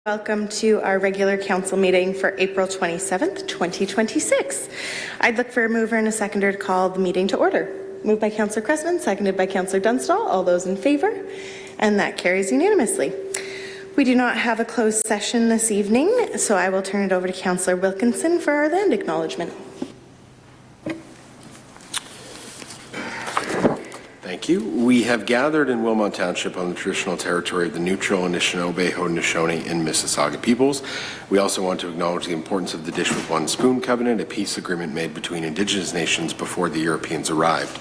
Welcome to our regular council meeting for April 27th, 2026. I'd look for a mover and a seconder to call the meeting to order. Moved by Councillor Cressman, seconded by Councillor Dunstall. All those in favour? And that carries unanimously. We do not have a closed session this evening, so I will turn it over to Councillor Wilkinson for our land acknowledgement. Thank you. We have gathered in Wilmot Township on the traditional territory of the Neutral, Anishinaabe, Haudenosaunee, and Mississauga peoples. We also want to acknowledge the importance of the Dish with One Spoon Covenant, a peace agreement made between Indigenous nations before the Europeans arrived.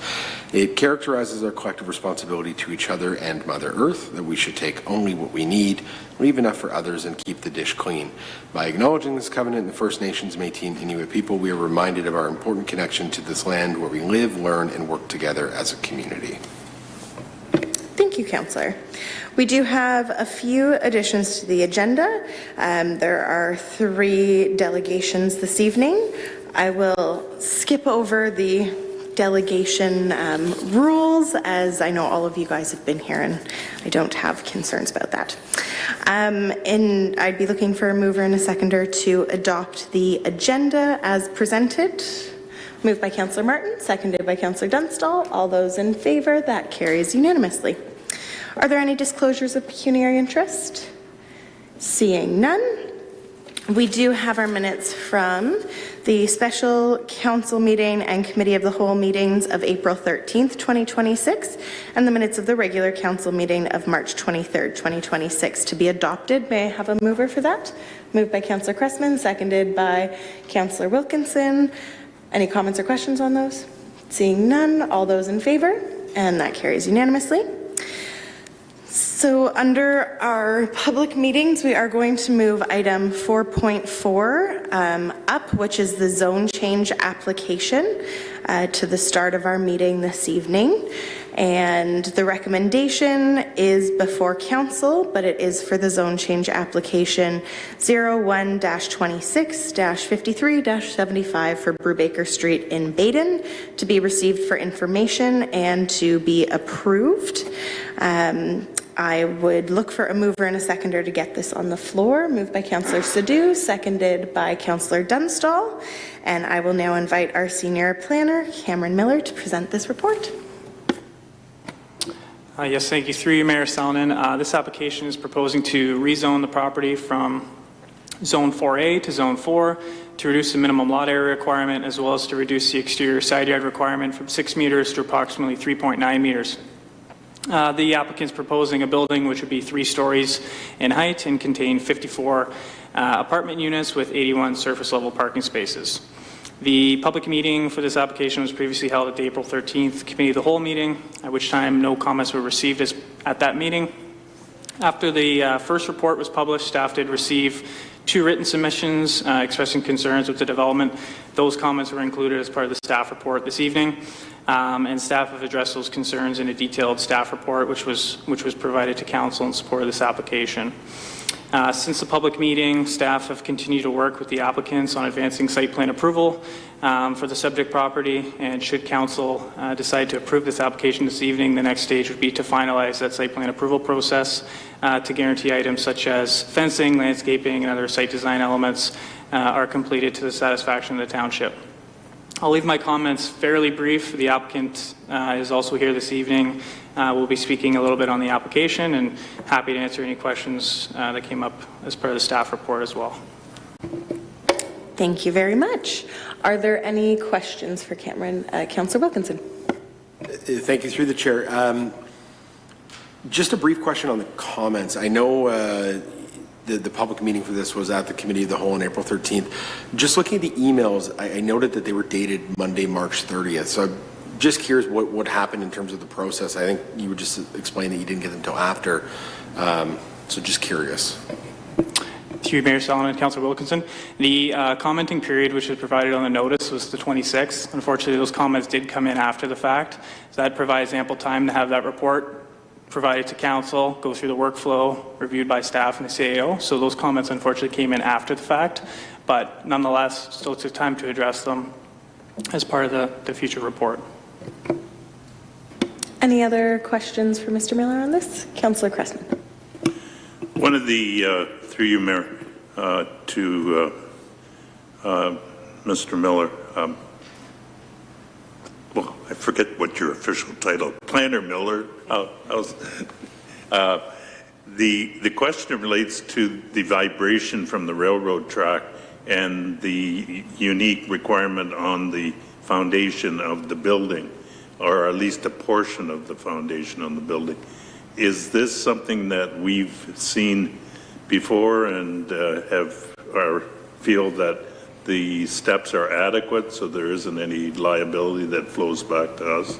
It characterizes our collective responsibility to each other and Mother Earth, that we should take only what we need, leave enough for others, and keep the dish clean. By acknowledging this covenant, the First Nations, Métis, and Inuit people, we are reminded of our important connection to this land where we live, learn, and work together as a community. Thank you, Councillor. We do have a few additions to the agenda. There are 3 delegations this evening. I will skip over the delegation rules, as I know all of you guys have been here and I don't have concerns about that. And I'd be looking for a mover and a seconder to adopt the agenda as presented. Moved by Councillor Martin, seconded by Councillor Dunstall. All those in favour, that carries unanimously. Are there any disclosures of pecuniary interest? Seeing none. We do have our minutes from the special council meeting and committee of the whole meetings of April 13th, 2026, and the minutes of the regular council meeting of March 23rd, 2026 to be adopted. May I have a mover for that? Moved by Councillor Cressman, seconded by Councillor Wilkinson. Any comments or questions on those? Seeing none, all those in favor, and that carries unanimously. So under our public meetings, we are going to move item 4.4 up, which is the zone change application, to the start of our meeting this evening. And the recommendation is before council, but it is for the zone change application 01-26-53-75 for Brubaker Street in Baden to be received for information and to be approved. I would look for a mover and a seconder to get this on the floor. Moved by Councillor Sadhu, seconded by Councillor Dunstall. And I will now invite our senior planner, Cameron Miller, to present this report. Yes, thank you. Through you, Mayor Salonen. This application is proposing to rezone the property from Zone 4A to Zone 4 to reduce the minimum lot area requirement, as well as to reduce the exterior side yard requirement from 6 meters to approximately 3.9 meters. The applicant is proposing a building which would be 3 stories in height and contain 54 apartment units with 81 surface level parking spaces. The public meeting for this application was previously held at the April 13th Committee of the Whole meeting, at which time no comments were received at that meeting. After the first report was published, staff did receive 2 written submissions expressing concerns with the development. Those comments were included as part of the staff report this evening, and staff have addressed those concerns in a detailed staff report, which was provided to council in support of this application. Since the public meeting, staff have continued to work with the applicants on advancing site plan approval for the subject property, and should council decide to approve this application this evening, the next stage would be to finalize that site plan approval process to guarantee items such as fencing, landscaping, and other site design elements are completed to the satisfaction of the township. I'll leave my comments fairly brief. The applicant is also here this evening. We'll be speaking a little bit on the application and happy to answer any questions that came up as part of the staff report as well. Thank you very much. Are there any questions for Cameron? Councillor Wilkinson. Thank you, through the chair. Just a brief question on the comments. I know the public meeting for this was at the Committee of the Whole on April 13th. Just looking at the emails, I noted that they were dated Monday, March 30th. So I'm just curious what happened in terms of the process. I think you would just explain that you didn't get them until after. So just curious. Through Mayor Salonen and Councillor Wilkinson. The commenting period which was provided on the notice was the 26th. Unfortunately, those comments did come in after the fact. So that provides ample time to have that report provided to council, go through the workflow, reviewed by staff and the CAO. So those comments unfortunately came in after the fact, but nonetheless still took time to address them as part of the future report. Any other questions for Mr. Miller on this? Councillor Cressman. One of the, through you, Mayor, to Mr. Miller, well, I forget what your official title, Planner Miller. The question relates to the vibration from the railroad track and the unique requirement on the foundation of the building, or at least a portion of the foundation on the building. Is this something that we've seen before and feel that the steps are adequate so there isn't any liability that flows back to us?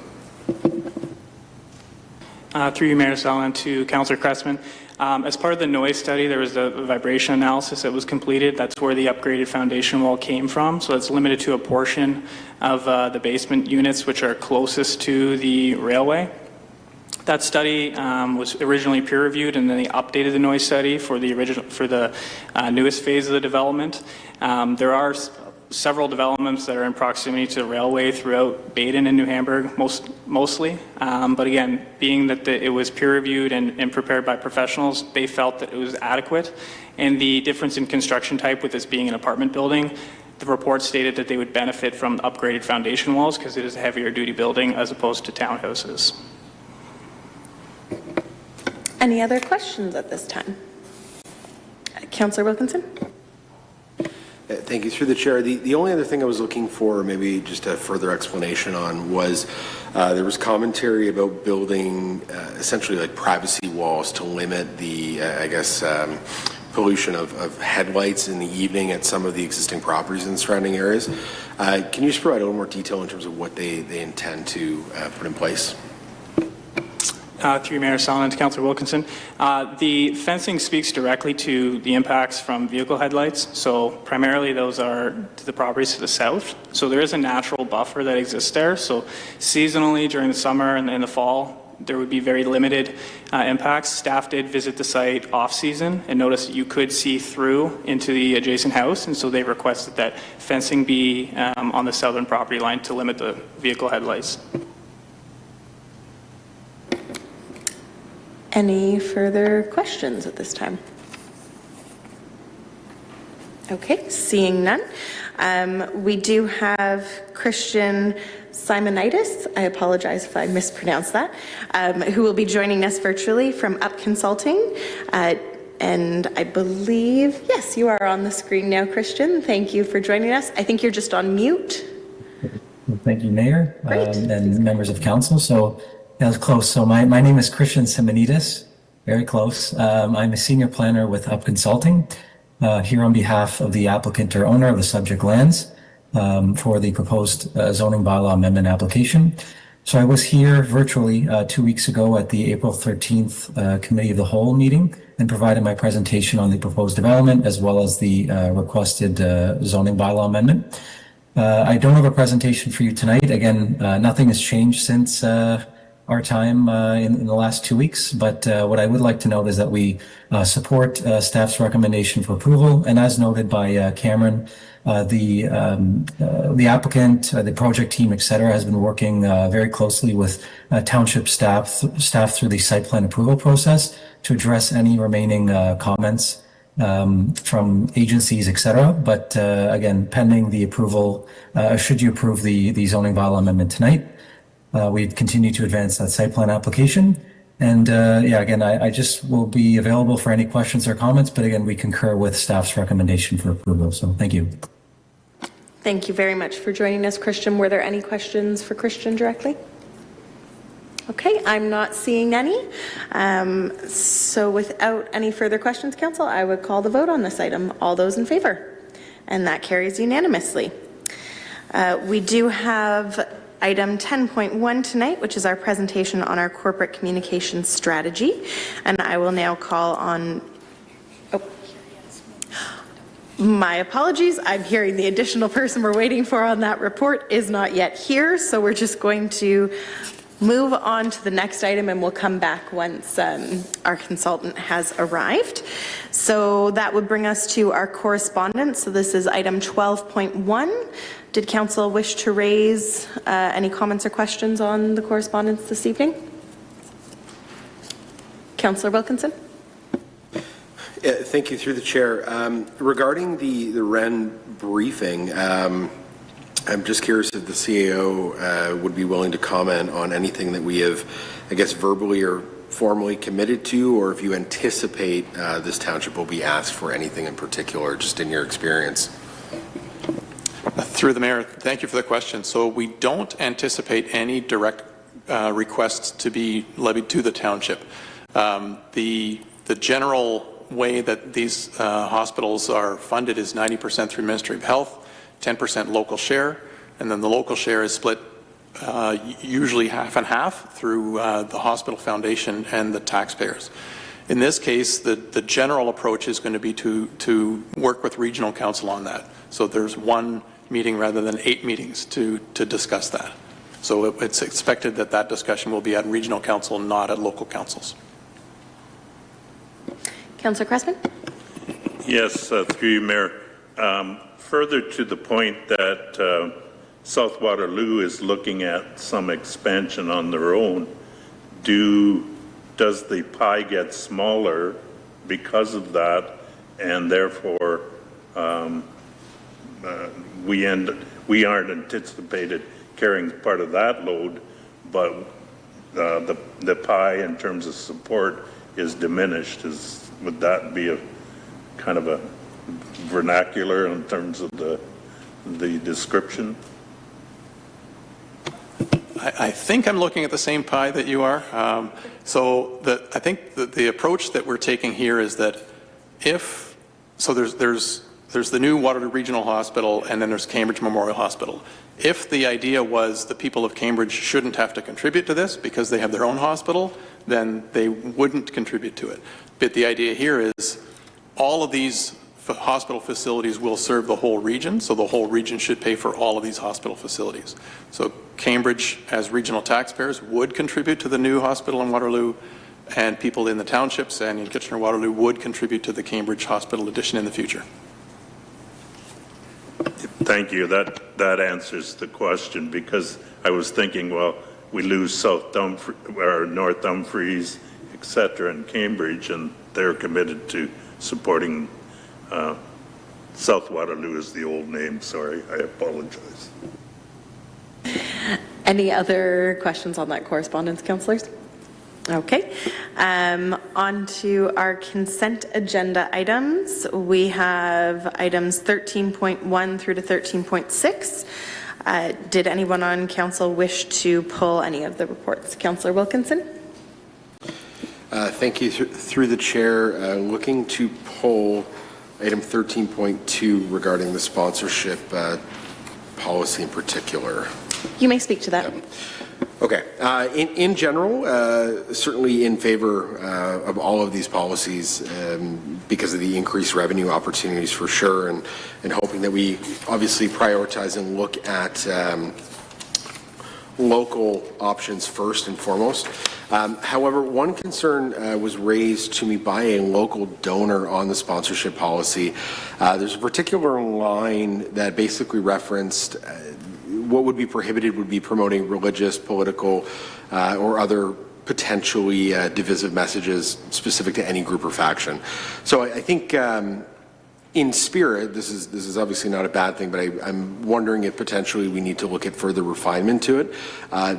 Through you, Mayor Sallin, to Councillor Cressman. As part of the noise study, there was a vibration analysis that was completed. That's where the upgraded foundation wall came from. So it's limited to a portion of the basement units which are closest to the railway. That study was originally peer-reviewed, and then they updated the noise study for the newest phase of the development. There are several developments that are in proximity to the railway throughout Baden and New Hamburg, mostly. But again, being that it was peer-reviewed and prepared by professionals, they felt that it was adequate. And the difference in construction type with this being an apartment building, the report stated that they would benefit from upgraded foundation walls because it is a heavier duty building as opposed to townhouses. Any other questions at this time? Councillor Wilkinson? Thank you. Through the chair, the only other thing I was looking for, maybe just a further explanation on, was there was commentary about building essentially like privacy walls to limit the, pollution of headlights in the evening at some of the existing properties in the surrounding areas. Can you just provide a little more detail in terms of what they intend to put in place? Through Mayor Sallin to Councillor Wilkinson. The fencing speaks directly to the impacts from vehicle headlights. So primarily those are to the properties to the south. So there is a natural buffer that exists there. So seasonally during the summer and in the fall, there would be very limited impacts. Staff did visit the site off-season and noticed that you could see through into the adjacent house. And so they requested that fencing be on the southern property line to limit the vehicle headlights. Any further questions at this time? Okay, seeing none. We do have Christian Simonitis, I apologize if I mispronounced that, who will be joining us virtually from Up Consulting. And I believe, yes, you are on the screen now, Christian. Thank you for joining us. I think you're just on mute. Thank you, Mayor, and members of council. So that was close. So my name is Christian Simonitis, very close. I'm a senior planner with Up Consulting, here on behalf of the applicant or owner of the subject lands for the proposed zoning bylaw amendment application. So I was here virtually 2 weeks ago at the April 13th Committee of the Whole meeting and provided my presentation on the proposed development as well as the requested zoning bylaw amendment. I don't have a presentation for you tonight. Again, nothing has changed since our time in the last 2 weeks, but what I would like to note is that we support staff's recommendation for approval, and as noted by Cameron, the applicant, the project team, etc., has been working very closely with township staff through the site plan approval process to address any remaining comments from agencies, etc. But again, pending the approval, should you approve the zoning bylaw amendment tonight, we'd continue to advance that site plan application. And again, I just will be available for any questions or comments, but again, we concur with staff's recommendation for approval. So thank you. Thank you very much for joining us, Christian. Were there any questions for Christian directly? Okay, I'm not seeing any. So without any further questions, Council, I would call the vote on this item. All those in favor? And that carries unanimously. We do have item 10.1 tonight, which is our presentation on our corporate communications strategy. And I will now call on, my apologies, I'm hearing the additional person we're waiting for on that report is not yet here. So we're just going to move on to the next item and we'll come back once our consultant has arrived. So that would bring us to our correspondence. So this is item 12.1. Did council wish to raise any comments or questions on the correspondence this evening? Councillor Wilkinson? Thank you, through the chair. Regarding the REN briefing, I'm just curious if the CAO would be willing to comment on anything that we have, I guess, verbally or formally committed to, or if you anticipate this township will be asked for anything in particular, just in your experience. Through the mayor, thank you for the question. So we don't anticipate any direct requests to be levied to the township. The general way that these hospitals are funded is 90% through Ministry of Health, 10% local share, and then the local share is split usually half and half through the hospital foundation and the taxpayers. In this case, the general approach is going to be to work with regional council on that. So there's one meeting rather than 8 meetings to discuss that. So it's expected that that discussion will be at regional council, not at local councils. Councillor Cressman? Yes, through you, Mayor. Further to the point that South Waterloo is looking at some expansion on their own, does the pie get smaller because of that, and therefore we aren't anticipated carrying part of that load, but the pie in terms of support is diminished? Would that be a kind of a vernacular in terms of the description? I think I'm looking at the same pie that you are. I think that the approach that we're taking here is that there's the new Waterloo Regional Hospital, and then there's Cambridge Memorial Hospital. If the idea was the people of Cambridge shouldn't have to contribute to this because they have their own hospital, then they wouldn't contribute to it. But the idea here is all of these hospital facilities will serve the whole region, so the whole region should pay for all of these hospital facilities. So Cambridge, as regional taxpayers, would contribute to the new hospital in Waterloo, and people in the townships and in Kitchener-Waterloo would contribute to the Cambridge Hospital addition in the future. Thank you. That answers the question, because I was thinking, well, we lose South Dumfries or North Dumfries, etc., in Cambridge, and they're committed to supporting South Waterloo is the old name. Sorry, I apologize. Any other questions on that correspondence, councillors? Okay. On to our consent agenda items. We have items 13.1 through to 13.6. Did anyone on council wish to pull any of the reports? Councillor Wilkinson? Thank you. Through the chair, looking to pull item 13.2 regarding the sponsorship policy in particular. You may speak to that. Yeah. Okay. In general, certainly in favor of all of these policies because of the increased revenue opportunities for sure, and hoping that we obviously prioritize and look at local options first and foremost. However, one concern was raised to me by a local donor on the sponsorship policy. There's a particular line that basically referenced what would be prohibited would be promoting religious, political, or other potentially divisive messages specific to any group or faction. So I think in spirit, this is obviously not a bad thing, but I'm wondering if potentially we need to look at further refinement to it.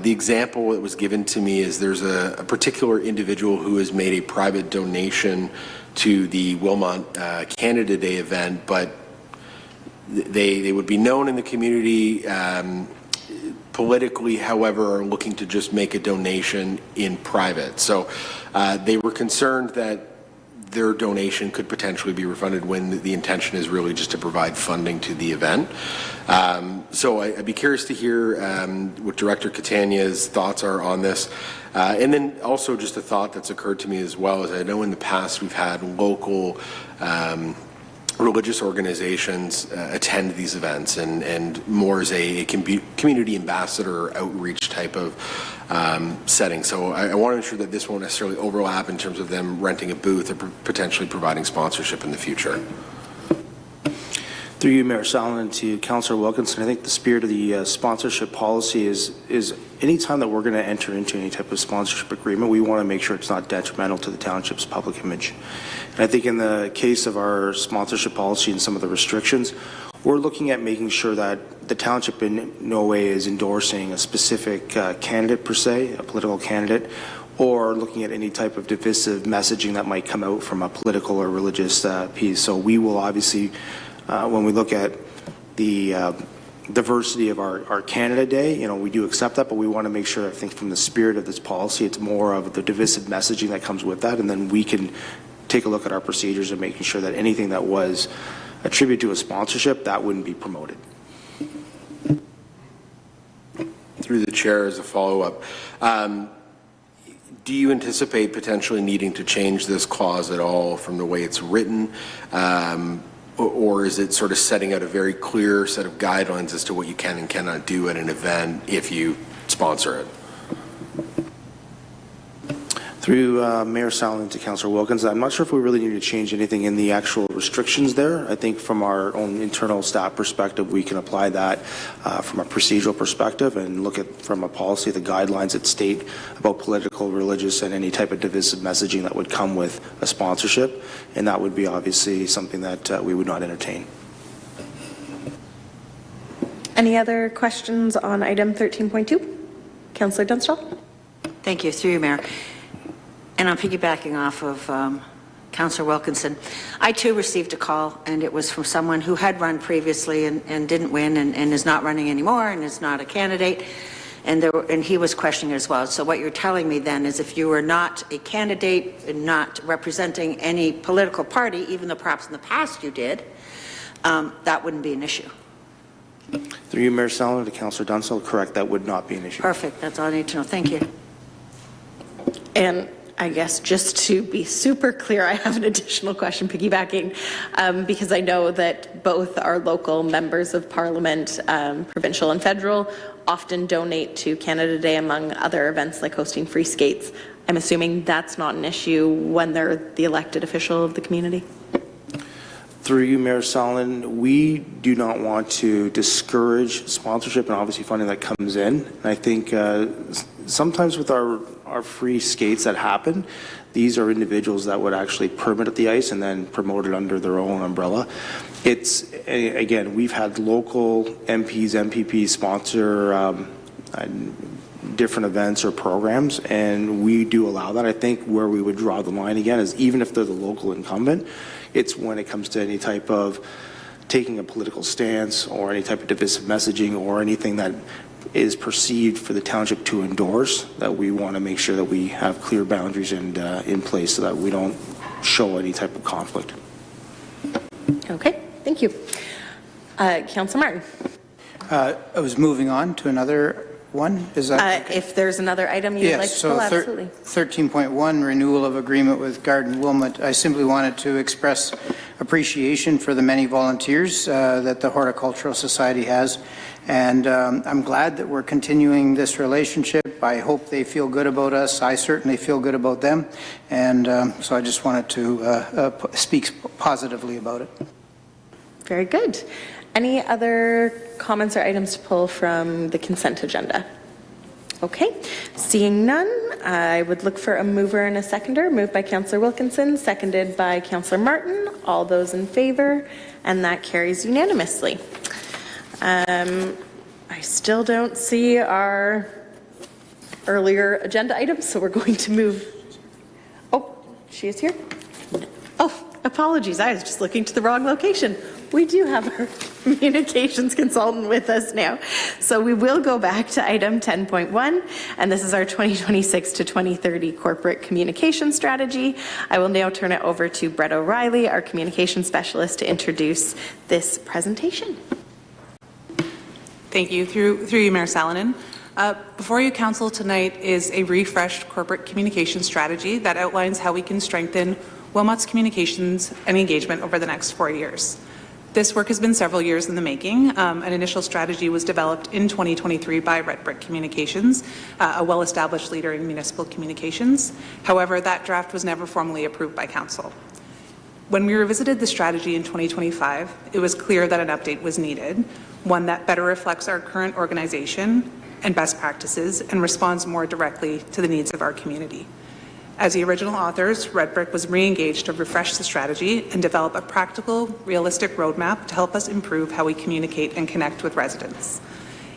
The example that was given to me is there's a particular individual who has made a private donation to the Wilmot Canada Day event, but they would be known in the community politically, however, are looking to just make a donation in private. So they were concerned that their donation could potentially be refunded when the intention is really just to provide funding to the event. So I'd be curious to hear what Director Catania's thoughts are on this. And then also just a thought that's occurred to me as well is I know in the past we've had local religious organizations attend these events and more as a community ambassador outreach type of setting. So I want to ensure that this won't necessarily overlap in terms of them renting a booth or potentially providing sponsorship in the future. Through you, Mayor Sallin, to Councillor Wilkinson, I think the spirit of the sponsorship policy is any time that we're going to enter into any type of sponsorship agreement, we want to make sure it's not detrimental to the township's public image. And I think in the case of our sponsorship policy and some of the restrictions, we're looking at making sure that the township in no way is endorsing a specific candidate per se, a political candidate, or looking at any type of divisive messaging that might come out from a political or religious piece. So we will obviously, when we look at the diversity of our Canada Day, we do accept that, but we want to make sure, I think from the spirit of this policy, it's more of the divisive messaging that comes with that, and then we can take a look at our procedures and making sure that anything that was attributed to a sponsorship, that wouldn't be promoted. Through the chair, as a follow-up, do you anticipate potentially needing to change this clause at all from the way it's written? Or is it sort of setting out a very clear set of guidelines as to what you can and cannot do at an event if you sponsor it? Through Mayor Sallin to Councillor Wilkins, I'm not sure if we really need to change anything in the actual restrictions there. I think from our own internal staff perspective, we can apply that from a procedural perspective and look at from a policy the guidelines that state about political, religious, and any type of divisive messaging that would come with a sponsorship, and that would be obviously something that we would not entertain. Any other questions on item 13.2? Councillor Dunstall? Thank you. Through you, Mayor. And I'm piggybacking off of Councillor Wilkinson. I too received a call, and it was from someone who had run previously and didn't win and is not running anymore and is not a candidate. And he was questioning it as well. So what you're telling me then is if you were not a candidate and not representing any political party, even though perhaps in the past you did, that wouldn't be an issue. Through you, Mayor Sallin to Councillor Dunstall, correct, that would not be an issue. Perfect. That's all I need to know. Thank you. And I guess just to be super clear, I have an additional question piggybacking because I know that both our local members of Parliament, provincial and federal, often donate to Canada Day among other events like hosting free skates. I'm assuming that's not an issue when they're the elected official of the community? Through you, Mayor Sallin, we do not want to discourage sponsorship and obviously funding that comes in. And I think sometimes with our free skates that happen, these are individuals that would actually permit at the ice and then promote it under their own umbrella. It's, again, we've had local MPs, MPPs sponsor different events or programs, and we do allow that. I think where we would draw the line again is even if they're the local incumbent, it's when it comes to any type of taking a political stance or any type of divisive messaging or anything that is perceived for the township to endorse, that we want to make sure that we have clear boundaries and in place so that we don't show any type of conflict. Okay, thank you. Councillor Martin. I was moving on to another one. Is that okay? If there's another item you'd like to pull, absolutely. 13.1, renewal of agreement with Garden Wilmot. I simply wanted to express appreciation for the many volunteers that the Horticultural Society has. And I'm glad that we're continuing this relationship. I hope they feel good about us. I certainly feel good about them. And so I just wanted to speak positively about it. Very good. Any other comments or items to pull from the consent agenda? Okay, seeing none, I would look for a mover and a seconder. Moved by Councillor Wilkinson, seconded by Councillor Martin. All those in favor, and that carries unanimously. I still don't see our earlier agenda items, so we're going to move. Oh, she is here? Oh, apologies, I was just looking to the wrong location. We do have our communications consultant with us now. So we will go back to item 10.1, and this is our 2026 to 2030 corporate communication strategy. I will now turn it over to Brett O'Reilly, our communication specialist, to introduce this presentation. Thank you. Through you, Mayor Salonen. Before you, Council, tonight is a refreshed corporate communication strategy that outlines how we can strengthen Wilmot's communications and engagement over the next 4 years. This work has been several years in the making. An initial strategy was developed in 2023 by Red Brick Communications, a well-established leader in municipal communications. However, that draft was never formally approved by Council. When we revisited the strategy in 2025, it was clear that an update was needed, one that better reflects our current organization and best practices and responds more directly to the needs of our community. As the original authors, Red Brick was re-engaged to refresh the strategy and develop a practical, realistic roadmap to help us improve how we communicate and connect with residents.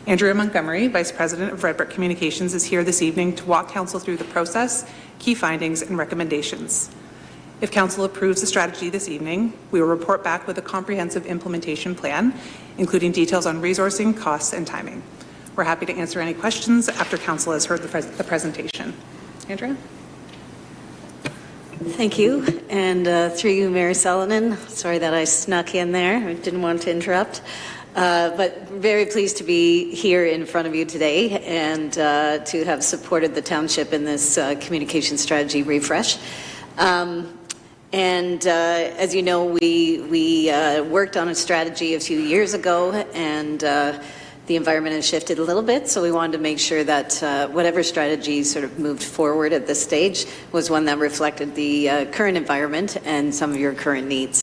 Andrea Montgomery, Vice President of Red Brick Communications, is here this evening to walk Council through the process, key findings, and recommendations. If Council approves the strategy this evening, we will report back with a comprehensive implementation plan, including details on resourcing, costs, and timing. We're happy to answer any questions after Council has heard the presentation. Andrea? Thank you. And through you, Mayor Salonen, sorry that I snuck in there. I didn't want to interrupt. But very pleased to be here in front of you today and to have supported the township in this communication strategy refresh. As you know, we worked on a strategy a few years ago, and the environment has shifted a little bit, so we wanted to make sure that whatever strategy sort of moved forward at this stage was one that reflected the current environment and some of your current needs.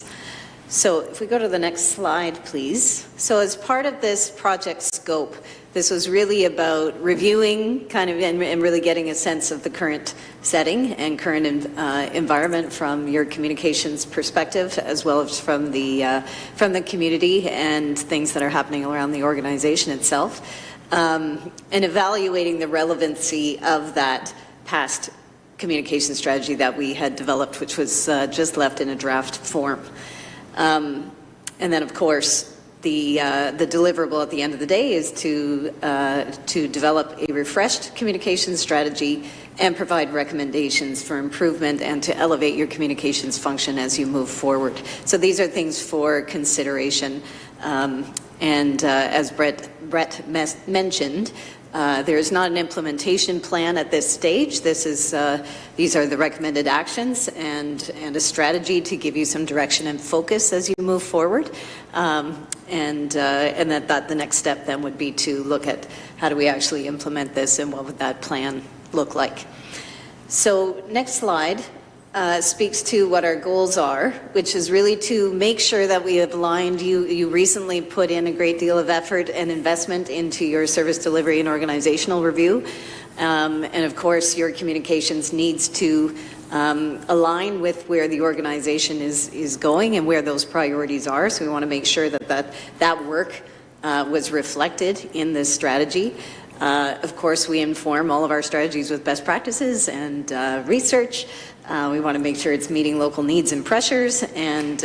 So if we go to the next slide, please. So as part of this project scope, this was really about reviewing kind of and really getting a sense of the current setting and current environment from your communications perspective, as well as from the community and things that are happening around the organization itself, and evaluating the relevancy of that past communication strategy that we had developed, which was just left in a draft form. And then, of course, the deliverable at the end of the day is to develop a refreshed communication strategy and provide recommendations for improvement and to elevate your communications function as you move forward. So these are things for consideration. And as Brett mentioned, there is not an implementation plan at this stage. These are the recommended actions and a strategy to give you some direction and focus as you move forward. And that the next step then would be to look at how do we actually implement this and what would that plan look like. So next slide speaks to what our goals are, which is really to make sure that we have aligned. You recently put in a great deal of effort and investment into your service delivery and organizational review. And of course, your communications needs to align with where the organization is going and where those priorities are. So we want to make sure that work was reflected in this strategy. Of course, we inform all of our strategies with best practices and research. We want to make sure it's meeting local needs and pressures, and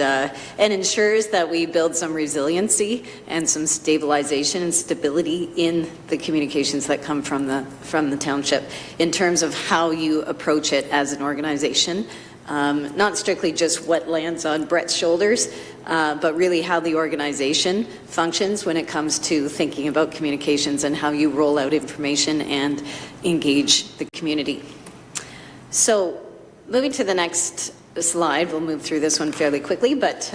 ensures that we build some resiliency and some stabilization and stability in the communications that come from the township in terms of how you approach it as an organization. Not strictly just what lands on Brett's shoulders, but really how the organization functions when it comes to thinking about communications and how you roll out information and engage the community. So moving to the next slide, we'll move through this one fairly quickly, but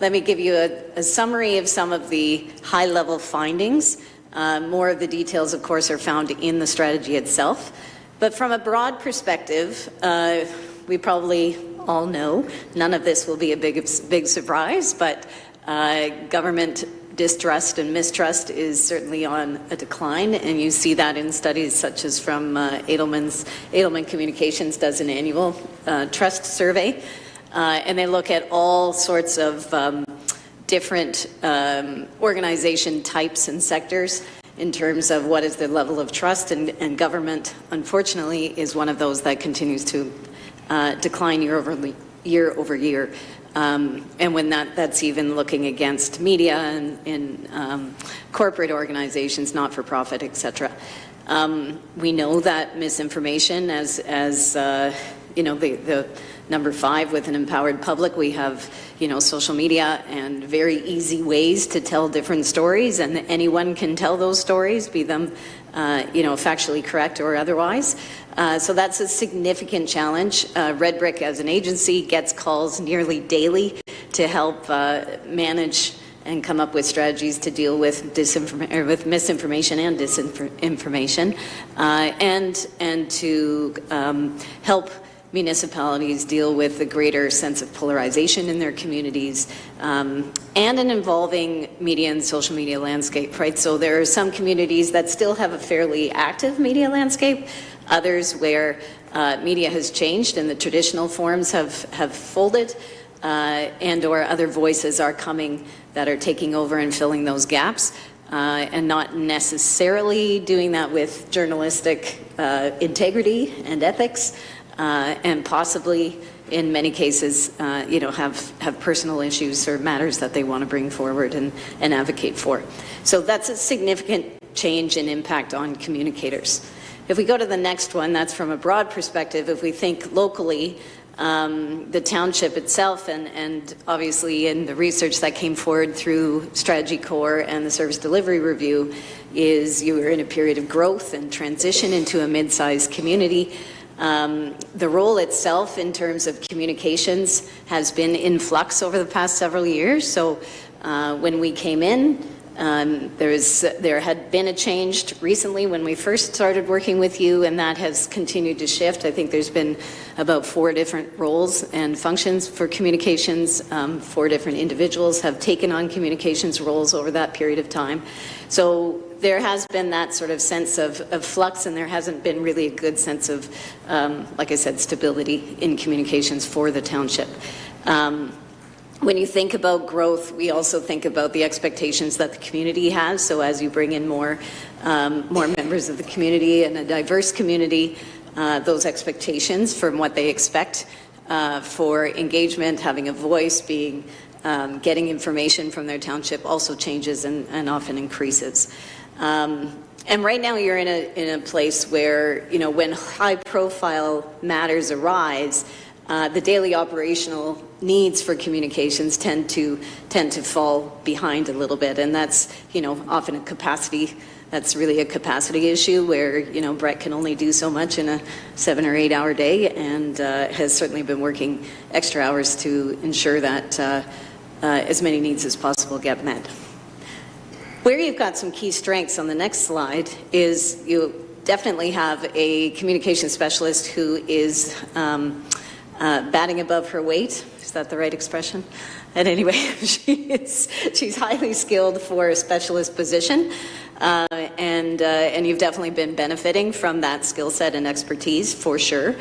let me give you a summary of some of the high-level findings. More of the details, of course, are found in the strategy itself. But from a broad perspective, we probably all know none of this will be a big surprise, but government distrust and mistrust is certainly on a decline, and you see that in studies such as from Edelman Communications does an annual trust survey, and they look at all sorts of different organization types and sectors in terms of what is the level of trust, and government, unfortunately, is one of those that continues to decline year over year. And when that's even looking against media and corporate organizations, not-for-profit, et cetera. We know that misinformation, as you know, the number 5 with an empowered public, we have, you know, social media and very easy ways to tell different stories, and anyone can tell those stories, be them, you know, factually correct or otherwise. So that's a significant challenge. Red Brick as an agency gets calls nearly daily to help manage and come up with strategies to deal with misinformation and disinformation, and to help municipalities deal with the greater sense of polarization in their communities, and an evolving media and social media landscape, right? So there are some communities that still have a fairly active media landscape, others where media has changed and the traditional forms have folded, and or other voices are coming that are taking over and filling those gaps, and not necessarily doing that with journalistic integrity and ethics, and possibly in many cases, have personal issues or matters that they want to bring forward and advocate for. So that's a significant change in impact on communicators. If we go to the next one, that's from a broad perspective. If we think locally, the township itself, and obviously in the research that came forward through Strategy Core and the Service Delivery Review, is you were in a period of growth and transition into a mid-sized community. The role itself in terms of communications has been in flux over the past several years. So when we came in, there had been a change recently when we first started working with you, and that has continued to shift. I think there's been about 4 different roles and functions for communications. 4 different individuals have taken on communications roles over that period of time. So there has been that sort of sense of flux, and there hasn't been really a good sense of, like I said, stability in communications for the township. When you think about growth, we also think about the expectations that the community has. So as you bring in more members of the community and a diverse community, those expectations from what they expect for engagement, having a voice, getting information from their township also changes and often increases. And right now you're in a place where, when high-profile matters arise, the daily operational needs for communications tend to fall behind a little bit, and that's often a capacity. That's really a capacity issue where Brett can only do so much in a 7 or 8 hour day, and has certainly been working extra hours to ensure that as many needs as possible get met. Where you've got some key strengths on the next slide is you definitely have a communication specialist who is batting above her weight. Is that the right expression? And anyway, she's highly skilled for a specialist position, and you've definitely been benefiting from that skill set and expertise for sure.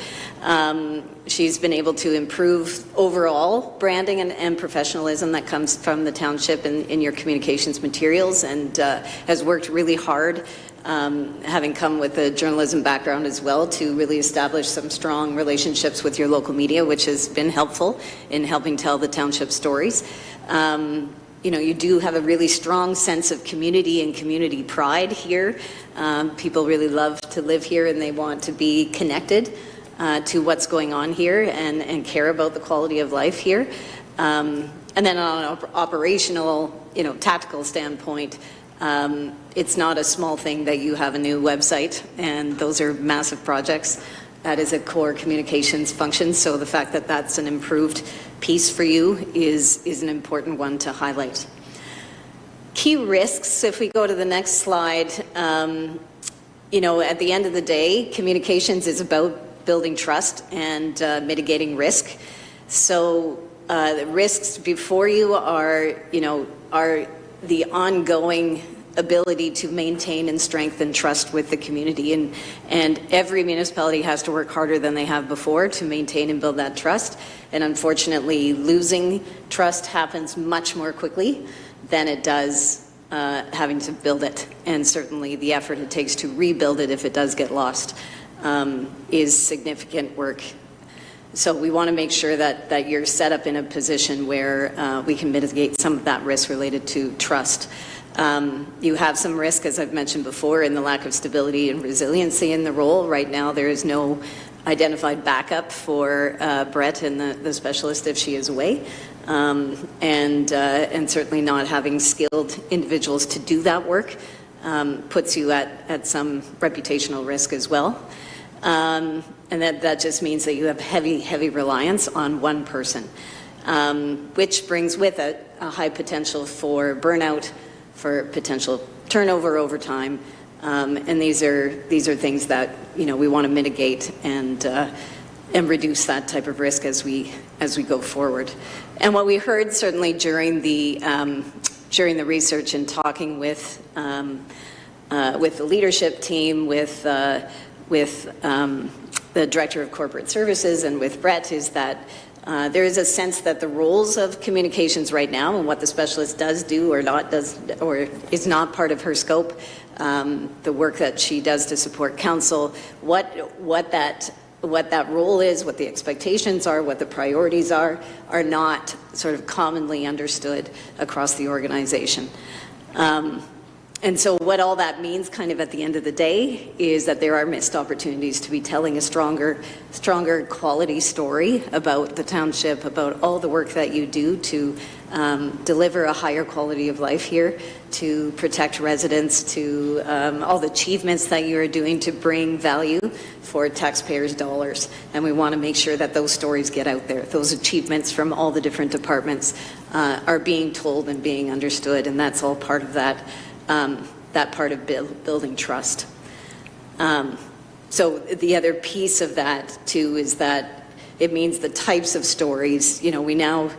She's been able to improve overall branding and professionalism that comes from the township in your communications materials, and has worked really hard, having come with a journalism background as well, to really establish some strong relationships with your local media, which has been helpful in helping tell the township stories. You do have a really strong sense of community and community pride here. People really love to live here, and they want to be connected to what's going on here and care about the quality of life here. And then on an operational, tactical standpoint, it's not a small thing that you have a new website, and those are massive projects. That is a core communications function, so the fact that that's an improved piece for you is an important one to highlight. Key risks, if we go to the next slide, at the end of the day, communications is about building trust and mitigating risk. So the risks before you are the ongoing ability to maintain and strengthen trust with the community, and every municipality has to work harder than they have before to maintain and build that trust, and unfortunately losing trust happens much more quickly than it does having to build it, and certainly the effort it takes to rebuild it if it does get lost is significant work. So we want to make sure that you're set up in a position where we can mitigate some of that risk related to trust. You have some risk, as I've mentioned before, in the lack of stability and resiliency in the role. Right now, there is no identified backup for Brett and the specialist if she is away, and certainly not having skilled individuals to do that work puts you at some reputational risk as well. And that just means that you have heavy reliance on one person, which brings with it a high potential for burnout, for potential turnover over time, and these are things that we want to mitigate and reduce that type of risk as we go forward. And what we heard certainly during the research and talking with the leadership team, with the Director of Corporate Services and with Brett, is that there is a sense that the roles of communications right now and what the specialist does do or not does or is not part of her scope, the work that she does to support council, what that role is, what the expectations are, what the priorities are not sort of commonly understood across the organization. And so what all that means kind of at the end of the day is that there are missed opportunities to be telling a stronger quality story about the township, about all the work that you do to deliver a higher quality of life here, to protect residents, to all the achievements that you are doing to bring value for taxpayers' dollars. And we want to make sure that those stories get out there. Those achievements from all the different departments are being told and being understood, and that's all part of that part of building trust. So the other piece of that too is that it means the types of stories, you know, we now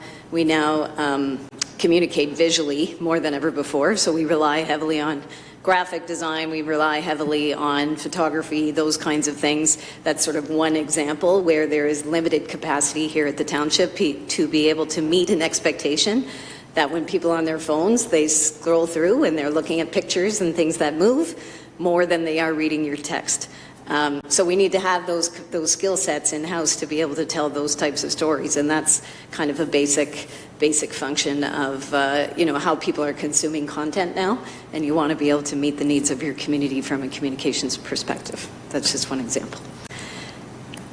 communicate visually more than ever before, so we rely heavily on graphic design, we rely heavily on photography, those kinds of things. That's sort of one example where there is limited capacity here at the township to be able to meet an expectation that when people on their phones, they scroll through and they're looking at pictures and things that move more than they are reading your text. So we need to have those skill sets in-house to be able to tell those types of stories, and that's kind of a basic function of how people are consuming content now, and you want to be able to meet the needs of your community from a communications perspective. That's just one example.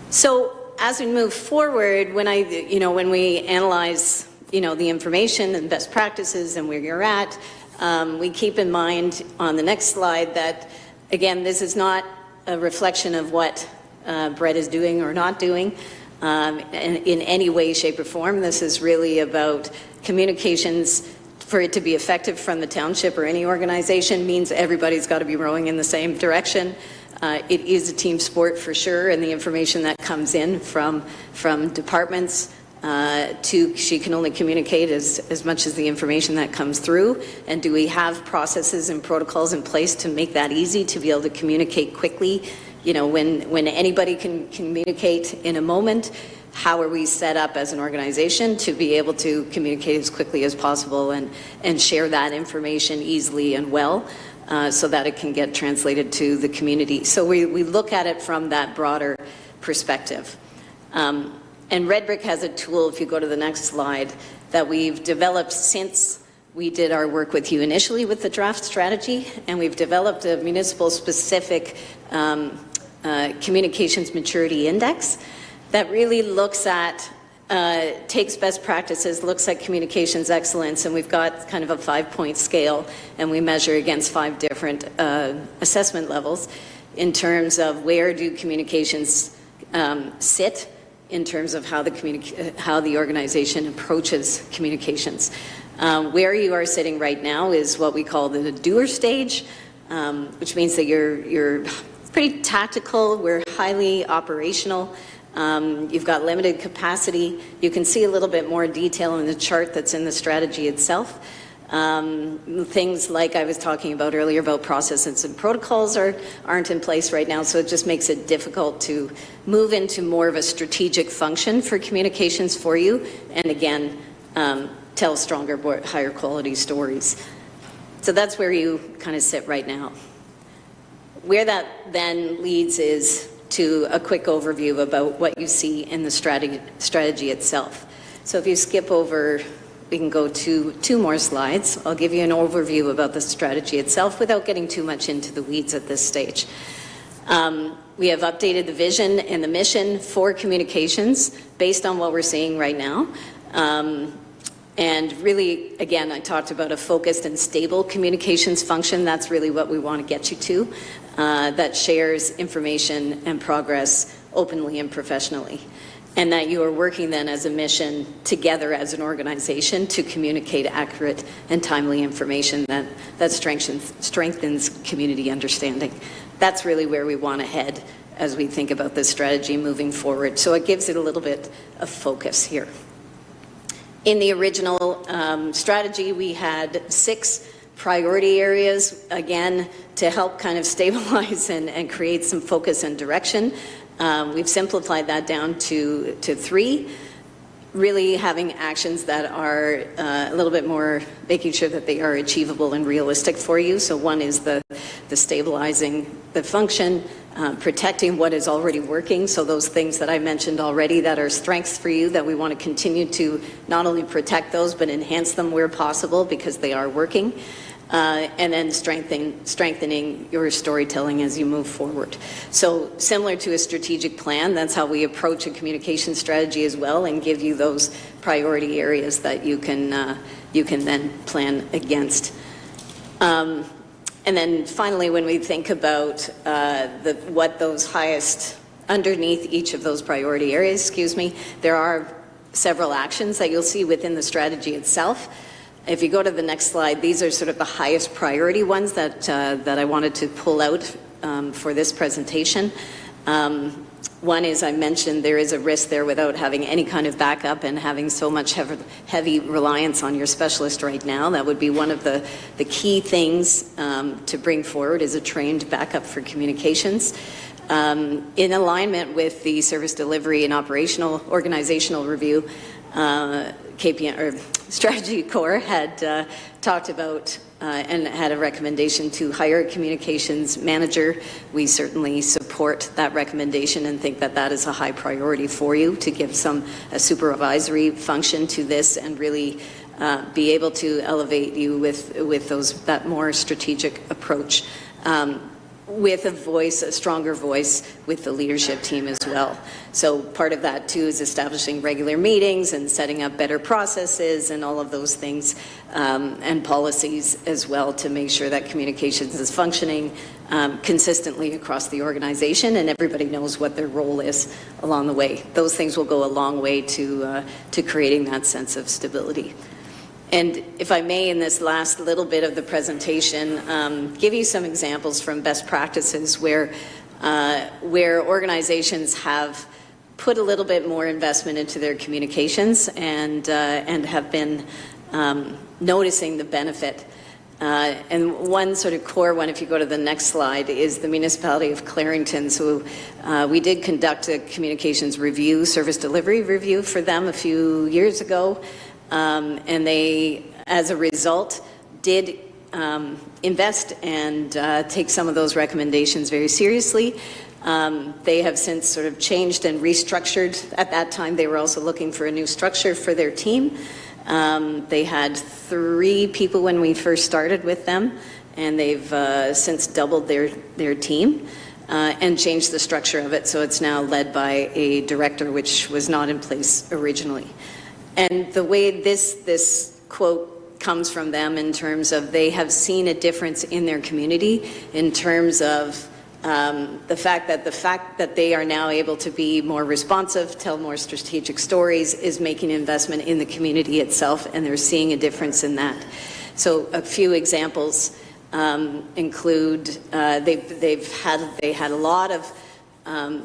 So as we move forward, when we analyze the information and best practices and where you're at, we keep in mind on the next slide that, again, this is not a reflection of what Brett is doing or not doing in any way, shape, or form. This is really about communications. For it to be effective from the township or any organization means everybody's got to be rowing in the same direction. It is a team sport for sure, and the information that comes in from departments she can only communicate as much as the information that comes through. And do we have processes and protocols in place to make that easy, to be able to communicate quickly? When anybody can communicate in a moment, how are we set up as an organization to be able to communicate as quickly as possible and share that information easily and well so that it can get translated to the community? So we look at it from that broader perspective. And Red Brick has a tool, if you go to the next slide, that we've developed since we did our work with you initially with the draft strategy, and we've developed a municipal-specific communications maturity index that really looks at, takes best practices, looks at communications excellence, and we've got kind of a 5-point scale, and we measure against 5 different assessment levels in terms of where do communications sit in terms of how the organization approaches communications. Where you are sitting right now is what we call the doer stage, which means that you're pretty tactical, we're highly operational, you've got limited capacity. You can see a little bit more detail in the chart that's in the strategy itself. Things like I was talking about earlier about processes and protocols aren't in place right now, so it just makes it difficult to move into more of a strategic function for communications for you, and again, tell stronger, higher quality stories. So that's where you kind of sit right now. Where that then leads is to a quick overview about what you see in the strategy itself. So if you skip over, we can go to 2 more slides. I'll give you an overview about the strategy itself without getting too much into the weeds at this stage. We have updated the vision and the mission for communications based on what we're seeing right now. And really, again, I talked about a focused and stable communications function. That's really what we want to get you to, that shares information and progress openly and professionally. And that you are working then as a mission together as an organization to communicate accurate and timely information that strengthens community understanding. That's really where we want to head as we think about this strategy moving forward. So it gives it a little bit of focus here. In the original strategy, we had 6 priority areas, again, to help kind of stabilize and create some focus and direction. We've simplified that down to 3, really having actions that are a little bit more, making sure that they are achievable and realistic for you. So one is the stabilizing the function, protecting what is already working. So those things that I mentioned already that are strengths for you, that we want to continue to not only protect those, but enhance them where possible because they are working. And then strengthening your storytelling as you move forward. So similar to a strategic plan, that's how we approach a communication strategy as well, and give you those priority areas that you can then plan against. And then finally, when we think about what those highest, underneath each of those priority areas, there are several actions that you'll see within the strategy itself. If you go to the next slide, these are sort of the highest priority ones that I wanted to pull out for this presentation. One is, I mentioned, there is a risk there without having any kind of backup and having so much heavy reliance on your specialist right now. That would be one of the key things to bring forward, is a trained backup for communications. In alignment with the service delivery and organizational review, KPN, or Strategy Core had talked about and had a recommendation to hire a communications manager. We certainly support that recommendation and think that that is a high priority for you, to give a supervisory function to this and really be able to elevate you with that more strategic approach. With a stronger voice with the leadership team as well. So part of that too is establishing regular meetings and setting up better processes and all of those things, and policies as well, to make sure that communications is functioning consistently across the organization and everybody knows what their role is along the way. Those things will go a long way to creating that sense of stability. And if I may, in this last little bit of the presentation, give you some examples from best practices where organizations have put a little bit more investment into their communications and have been noticing the benefit. And one sort of core one, if you go to the next slide, is the municipality of Clarington. So we did conduct a communications review, service delivery review for them a few years ago. And they, as a result, did invest and take some of those recommendations very seriously. They have since sort of changed and restructured. At that time, they were also looking for a new structure for their team. They had 3 people when we first started with them, and they've since doubled their team and changed the structure of it. So it's now led by a director, which was not in place originally. And the way this quote comes from them, in terms of they have seen a difference in their community, in terms of the fact that they are now able to be more responsive, tell more strategic stories, is making investment in the community itself, and they're seeing a difference in that. So a few examples include they had a lot of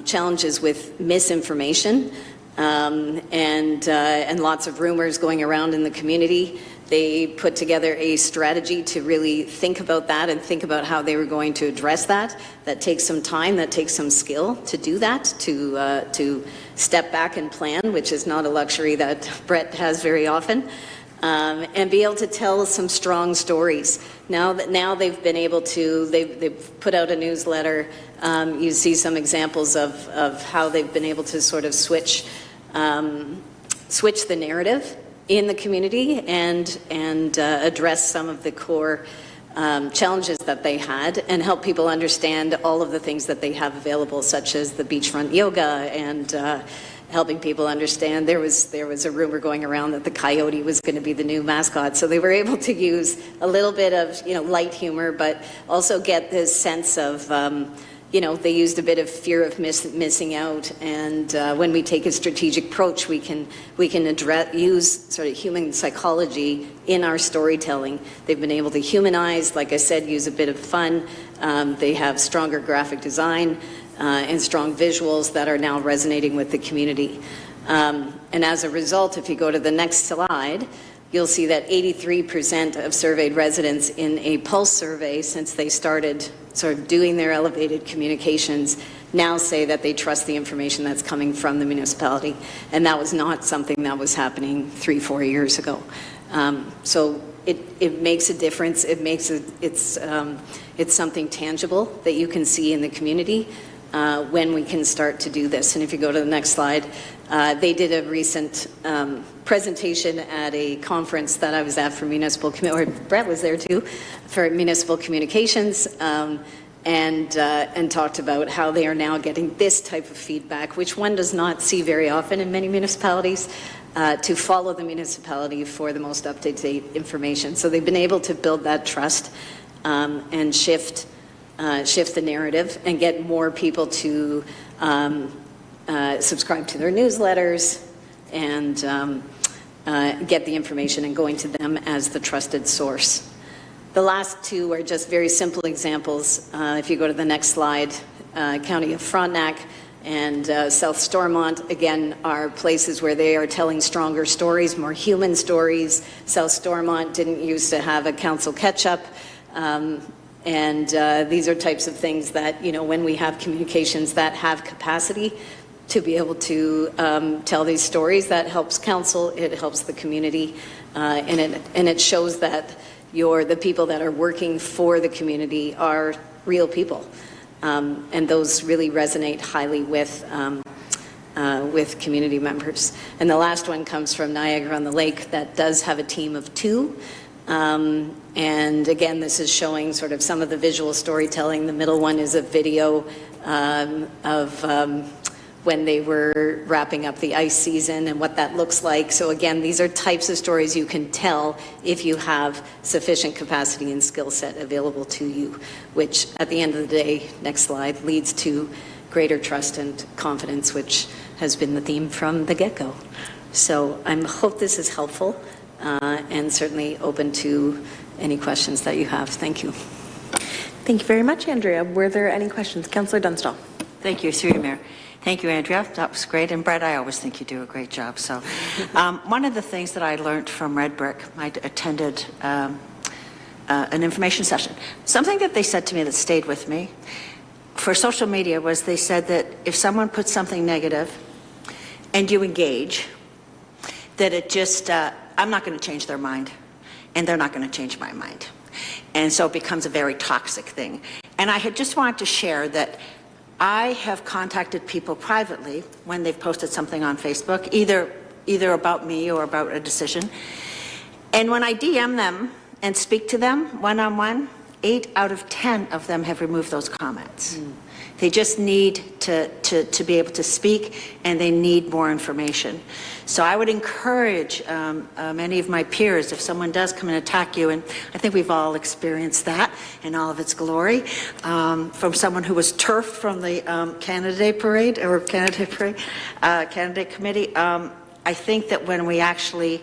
challenges with misinformation. And lots of rumors going around in the community. They put together a strategy to really think about that and think about how they were going to address that. That takes some time, that takes some skill to do that, to step back and plan, which is not a luxury that Brett has very often, and be able to tell some strong stories. Now they've been able to, they've put out a newsletter. You see some examples of how they've been able to sort of switch the narrative in the community and address some of the core challenges that they had, and help people understand all of the things that they have available, such as the beachfront yoga, and helping people understand there was a rumor going around that the coyote was going to be the new mascot. So they were able to use a little bit of light humor, but also get this sense of they used a bit of fear of missing out, and when we take a strategic approach, we can use sort of human psychology in our storytelling. They've been able to humanize, like I said, use a bit of fun. They have stronger graphic design. and strong visuals that are now resonating with the community. And as a result, if you go to the next slide, you'll see that 83% of surveyed residents in a pulse survey since they started sort of doing their elevated communications now say that they trust the information that's coming from the municipality. And that was not something that was happening 3-4 years ago. So it makes a difference. It's something tangible that you can see in the community when we can start to do this. And if you go to the next slide, they did a recent presentation at a conference that I was at for municipal, or Brett was there too, for municipal communications, and talked about how they are now getting this type of feedback, which one does not see very often in many municipalities, to follow the municipality for the most up-to-date information. So they've been able to build that trust and shift the narrative and get more people to subscribe to their newsletters and get the information and going to them as the trusted source. The last two are just very simple examples. If you go to the next slide, County of Frontenac and South Stormont, again, are places where they are telling stronger stories, more human stories. South Stormont didn't used to have a council catch-up. And these are types of things that, you know, when we have communications that have capacity to be able to tell these stories, that helps council, it helps the community, and it shows that the people that are working for the community are real people. And those really resonate highly with community members. And the last one comes from Niagara-on-the-Lake that does have a team of 2. And again, this is showing sort of some of the visual storytelling. The middle one is a video of when they were wrapping up the ice season and what that looks like. So again, these are types of stories you can tell if you have sufficient capacity and skill set available to you, which at the end of the day, next slide, leads to greater trust and confidence, which has been the theme from the get-go. So I hope this is helpful. And certainly open to any questions that you have. Thank you. Thank you very much, Andrea. Were there any questions? Councillor Dunstall. Thank you, through you, Mayor. Thank you, Andrea. That was great. And Brett, I always think you do a great job. So one of the things that I learned from Red Brick, I attended an information session. Something that they said to me that stayed with me for social media was they said that if someone puts something negative and you engage, that it just, I'm not going to change their mind, and they're not going to change my mind. And so it becomes a very toxic thing. And I had just wanted to share that I have contacted people privately when they've posted something on Facebook, either about me or about a decision. And when I DM them and speak to them one-on-one, 8 out of 10 of them have removed those comments. They just need to be able to speak, and they need more information. So I would encourage many of my peers, if someone does come and attack you, and I think we've all experienced that in all of its glory, from someone who was turfed from the candidate committee, I think that when we actually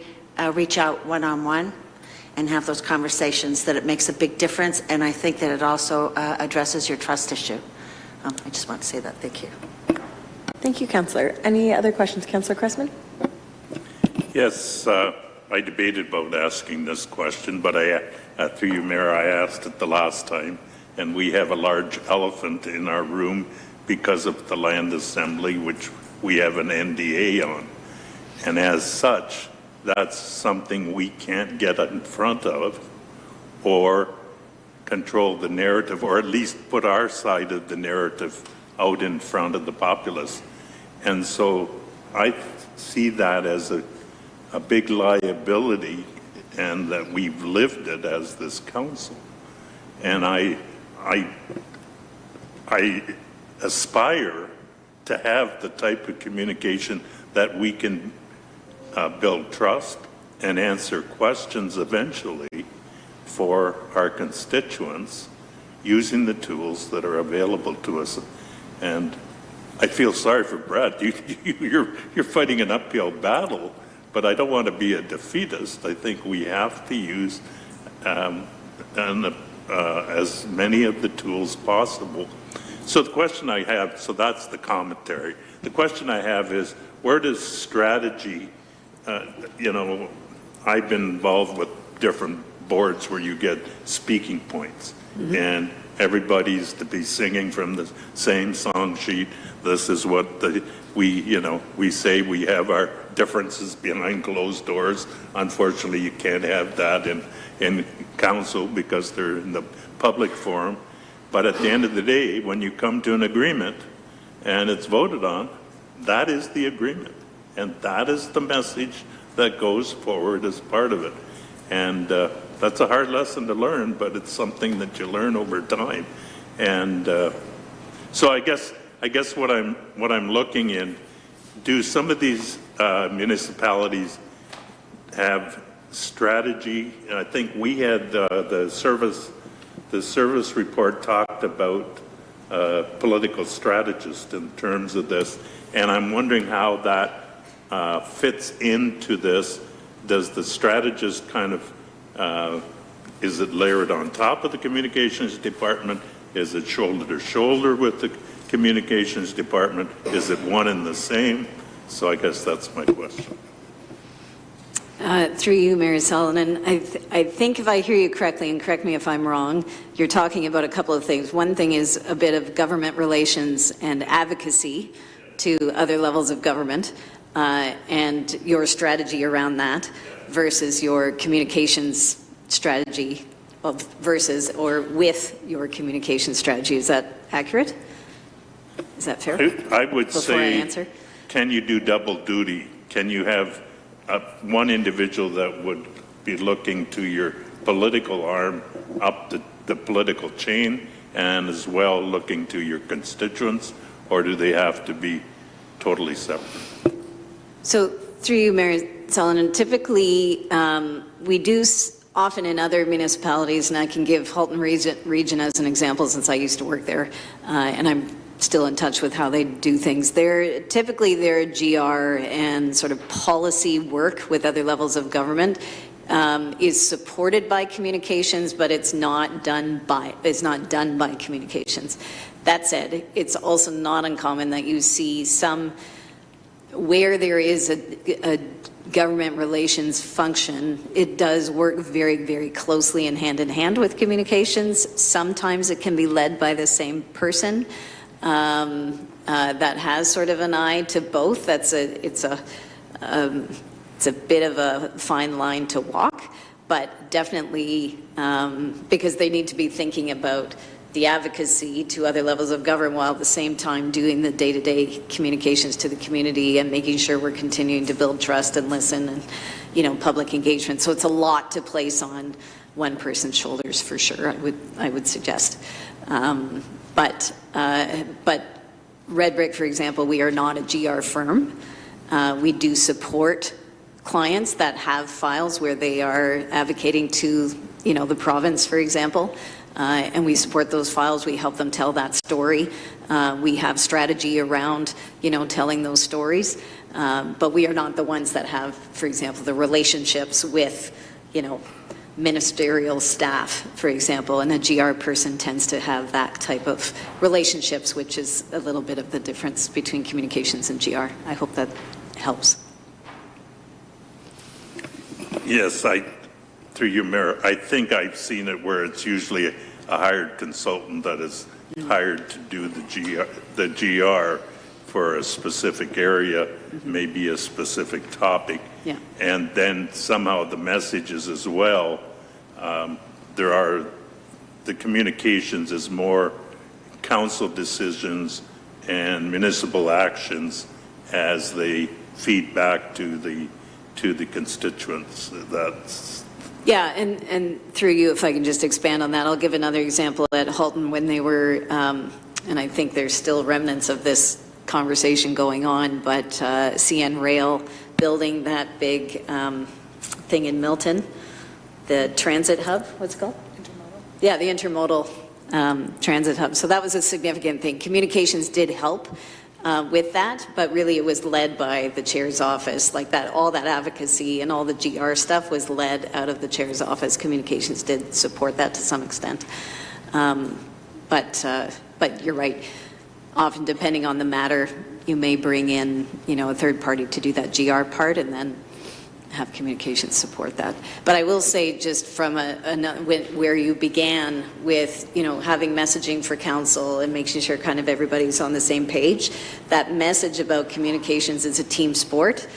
reach out one-on-one and have those conversations, that it makes a big difference, and I think that it also addresses your trust issue. I just want to say that. Thank you. Thank you, Councillor. Any other questions, Councillor Cressman? Yes, I debated about asking this question, but through you, Mayor, I asked it the last time, and we have a large elephant in our room because of the land assembly, which we have an NDA on. And as such, that's something we can't get in front of or control the narrative, or at least put our side of the narrative out in front of the populace. And so I see that as a big liability, and that we've lived it as this council. And I aspire to have the type of communication that we can build trust and answer questions eventually for our constituents using the tools that are available to us. And I feel sorry for Brett. You're fighting an uphill battle, but I don't want to be a defeatist. I think we have to use as many of the tools possible So the question I have, so that's the commentary. The question I have is, where does strategy, you know, I've been involved with different boards where you get speaking points, and everybody's to be singing from the same song sheet. This is what we say we have our differences behind closed doors. Unfortunately, you can't have that in council because they're in the public forum. But at the end of the day, when you come to an agreement and it's voted on, that is the agreement. And that is the message that goes forward as part of it. And that's a hard lesson to learn, but it's something that you learn over time. And so I guess what I'm looking in, do some of these municipalities have strategy? I think we had the service report talked about political strategist in terms of this, and I'm wondering how that fits into this. Does the strategist kind of, is it layered on top of the communications department? Is it shoulder to shoulder with the communications department? Is it one and the same? So I guess that's my question. Through you, Mayor Salonen, I think if I hear you correctly, and correct me if I'm wrong, you're talking about a couple of things. One thing is a bit of government relations and advocacy to other levels of government, and your strategy around that versus your communications strategy versus or with your communication strategy. Is that accurate? Is that fair? I would Before say, I answer? Can you do double duty? Can you have one individual that would be looking to your political arm up the political chain and as well looking to your constituents, or do they have to be totally separate? So through you, Mayor Salonen, typically we do often in other municipalities, and I can give Halton region as an example since I used to work there, and I'm still in touch with how they do things. Typically their GR and sort of policy work with other levels of government is supported by communications, but it's not done by communications. That said, it's also not uncommon that you see some where there is a government relations function, it does work very, very closely and hand in hand with communications. Sometimes it can be led by the same person that has sort of an eye to both. It's a bit of a fine line to walk, but definitely because they need to be thinking about the advocacy to other levels of government while at the same time doing the day-to-day communications to the community and making sure we're continuing to build trust and listen and, you know, public engagement. So it's a lot to place on one person's shoulders for sure, I would suggest. But Red Brick, for example, we are not a GR firm. We do support clients that have files where they are advocating to, you know, the province, for example. And we support those files. We help them tell that story. We have strategy around, you know, telling those stories. But we are not the ones that have, for example, the relationships with, you know, ministerial staff, for example. And a GR person tends to have that type of relationships, which is a little bit of the difference between communications and GR. I hope that helps. Yes, through you, Mayor, I think I've seen it where it's usually a hired consultant that is hired to do the GR for a specific area, maybe a specific topic. Yeah. And then somehow the messages as well, the communications is more council decisions and municipal actions as they feed back to the constituents. That's Yeah, and through you, if I can just expand on that, I'll give another example at Halton when they were, and I think there's still remnants of this conversation going on, but CN Rail building that big thing in Milton, the transit hub, what's it called? Intermodal. Yeah, the intermodal transit hub. So that was a significant thing. Communications did help with that, but really it was led by the chair's office. Like that, all that advocacy and all the GR stuff was led out of the chair's office. Communications did support that to some extent. but you're right. Often, depending on the matter, you may bring in, a third party to do that GR part, and then have communications support that. But I will say, just from where you began with, having messaging for council and making sure kind of everybody's on the same page, that message about communications is a team sport.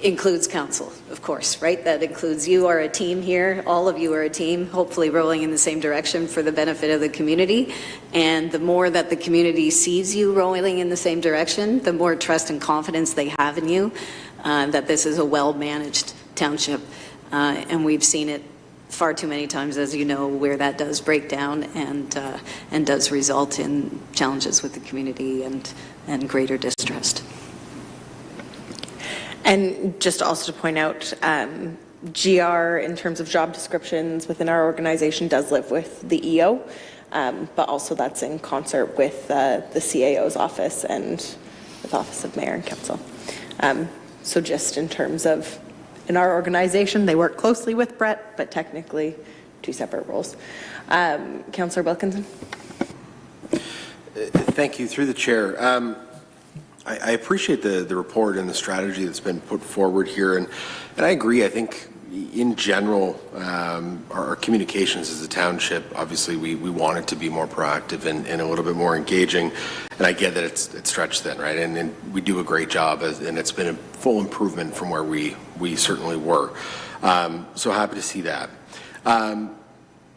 Includes council, of course, right? That includes you are a team here. All of you are a team, hopefully rowing in the same direction for the benefit of the community. And the more that the community sees you rowing in the same direction, the more trust and confidence they have in you, that this is a well-managed township. And we've seen it far too many times, as you know, where that does break down and does result in challenges with the community and greater distrust. And just also to point out, GR in terms of job descriptions within our organization does live with the EO, but also that's in concert with the CAO's office and with Office of Mayor and Council. So just in terms of, in our organization, they work closely with Brett, but technically two separate roles. Councillor Wilkinson. Thank you. Through the chair. I appreciate the report and the strategy that's been put forward here, and I agree. I think in general, our communications as a township, obviously we want it to be more proactive and a little bit more engaging, and I get that it's stretched thin, right? And we do a great job, and it's been a full improvement from where we certainly were. So happy to see that.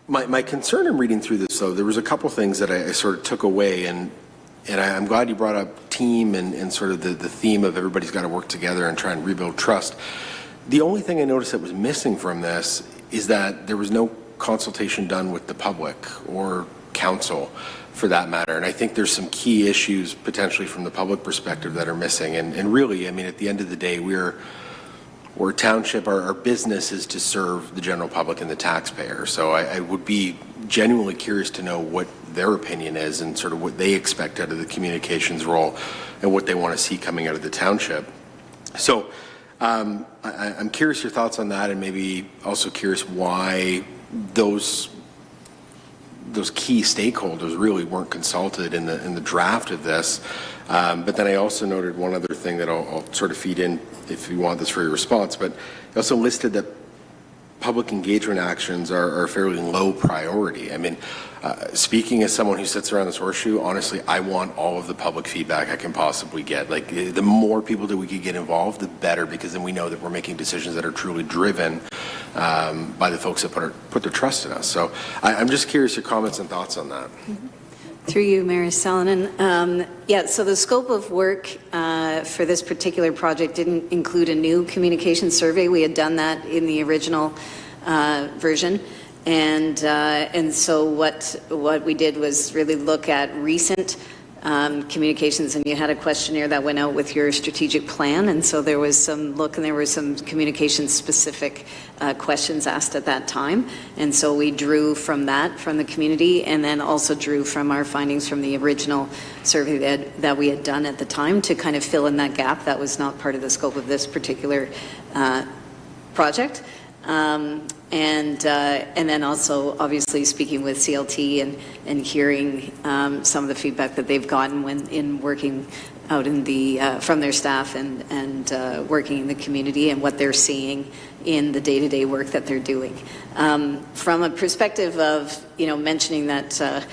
My concern in reading through this, though, there was a couple things that I sort of took away, and I'm glad you brought up team and sort of the theme of everybody's got to work together and try and rebuild trust. The only thing I noticed that was missing from this is that there was no consultation done with the public or council for that matter. And I think there's some key issues potentially from the public perspective that are missing. And really, I mean, at the end of the day, we're a township, our business is to serve the general public and the taxpayer. So I would be genuinely curious to know what their opinion is and sort of what they expect out of the communications role and what they want to see coming out of the township. So I'm curious your thoughts on that, and maybe also curious why those key stakeholders really weren't consulted in the draft of this. But then I also noted one other thing that I'll sort of feed in if you want this for your response, but I also listed that public engagement actions are fairly low priority. I mean, speaking as someone who sits around this horseshoe, honestly, I want all of the public feedback I can possibly get. Like, the more people that we could get involved, the better, because then we know that we're making decisions that are truly driven by the folks that put their trust in us. So I'm just curious your comments and thoughts on that. Mm-hmm. Through you, Mayor Salonen. Yeah, so the scope of work for this particular project didn't include a new communication survey. We had done that in the original version. And so what we did was really look at recent communications, and you had a questionnaire that went out with your strategic plan, and so there was some look, and there were some communication specific questions asked at that time, and so we drew from that, from the community, and then also drew from our findings from the original survey that we had done at the time to kind of fill in that gap that was not part of the scope of this particular project. And then also obviously speaking with CLT and hearing some of the feedback that they've gotten when in working out in the from their staff and working in the community and what they're seeing in the day-to-day work that they're doing. From a perspective of mentioning that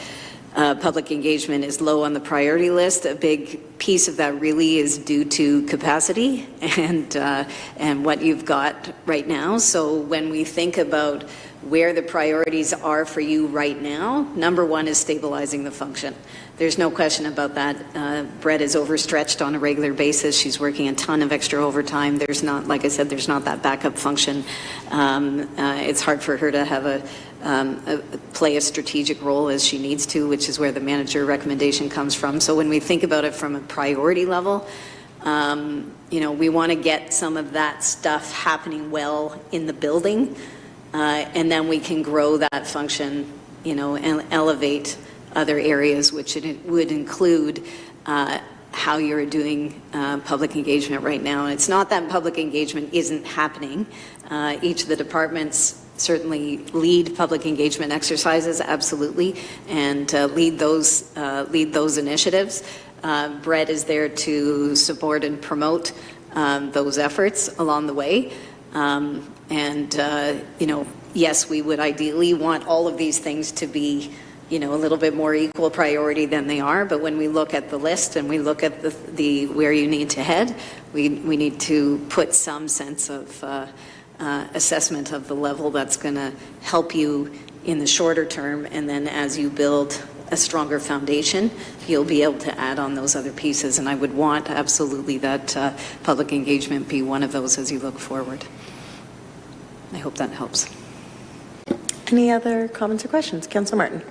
public engagement is low on the priority list, a big piece of that really is due to capacity and what you've got right now. So when we think about where the priorities are for you right now, number one is stabilizing the function. There's no question about that. Brett is overstretched on a regular basis. She's working a ton of extra overtime. There's not, like I said, there's not that backup function. It's hard for her to have play a strategic role as she needs to, which is where the manager recommendation comes from. So when we think about it from a priority level, we want to get some of that stuff happening well in the building, and then we can grow that function, and elevate other areas, which it would include how you're doing public engagement right now. And it's not that public engagement isn't happening. Each of the departments certainly lead public engagement exercises, absolutely, and lead those initiatives. Brett is there to support and promote those efforts along the way. Yes, we would ideally want all of these things to be, a little bit more equal priority than they are. But when we look at the list and we look at the where you need to head, we need to put some sense of assessment of the level that's going to help you in the shorter term. And then as you build a stronger foundation, you'll be able to add on those other pieces. And I would want absolutely that public engagement be one of those as you look forward. I hope that helps. Any other comments or questions? Councillor Martin.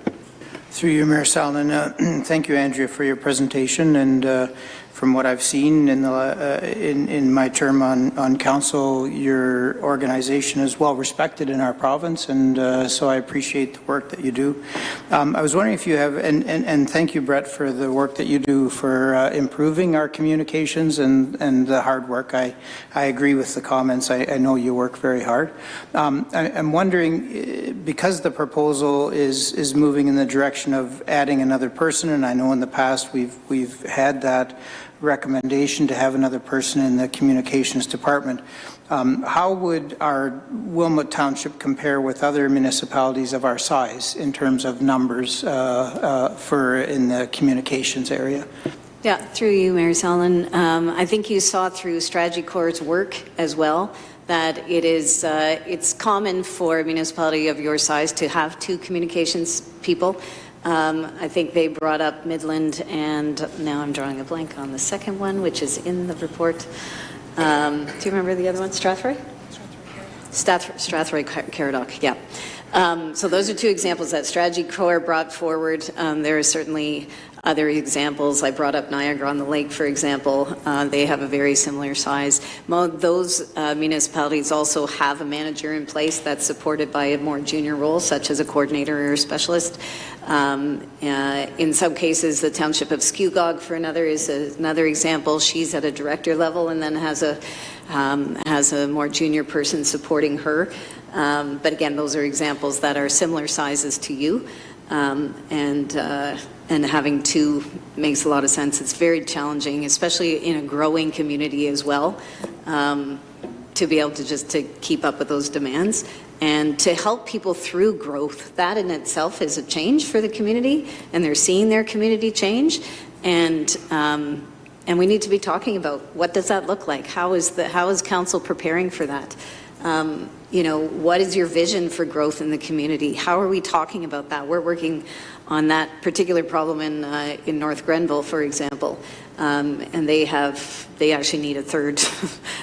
Through you, Mayor Salonen, thank you, Andrea, for your presentation. And from what I've seen in my term on council, your organization is well respected in our province, and so I appreciate the work that you do. I was wondering if you have, and thank you, Brett, for the work that you do for improving our communications and the hard work. I agree with the comments. I know you work very hard. I'm wondering, because the proposal is moving in the direction of adding another person, and I know in the past we've had that recommendation to have another person in the communications department. How would our Wilmot Township compare with other municipalities of our size in terms of numbers in the communications area? Yeah, through you, Mayor Salonen. I think you saw through Strategy Corps' work as well that it's common for a municipality of your size to have 2 communications people. I think they brought up Midland, and now I'm drawing a blank on the second one, which is in the report. Do you remember the other one? Strathroy? Strathroy Caradoc, yeah. So those are 2 examples that Strategy Corps brought forward. There are certainly other examples. I brought up Niagara-on-the-Lake, for example. They have a very similar size. Those municipalities also have a manager in place that's supported by a more junior role, such as a coordinator or a specialist. In some cases, the Township of Skugog, for is another example. She's at a director level and then has a more junior person supporting her. But again, those are examples that are similar sizes to you. And having 2 makes a lot of sense. It's very challenging, especially in a growing community as well, to be able to keep up with those demands and to help people through growth. That in itself is a change for the community, and they're seeing their community change. And we need to be talking about what does that look like? How is council preparing for that? What is your vision for growth in the community? How are we talking about that? We're working on that particular problem in North Grenville, for example, and they actually need a third.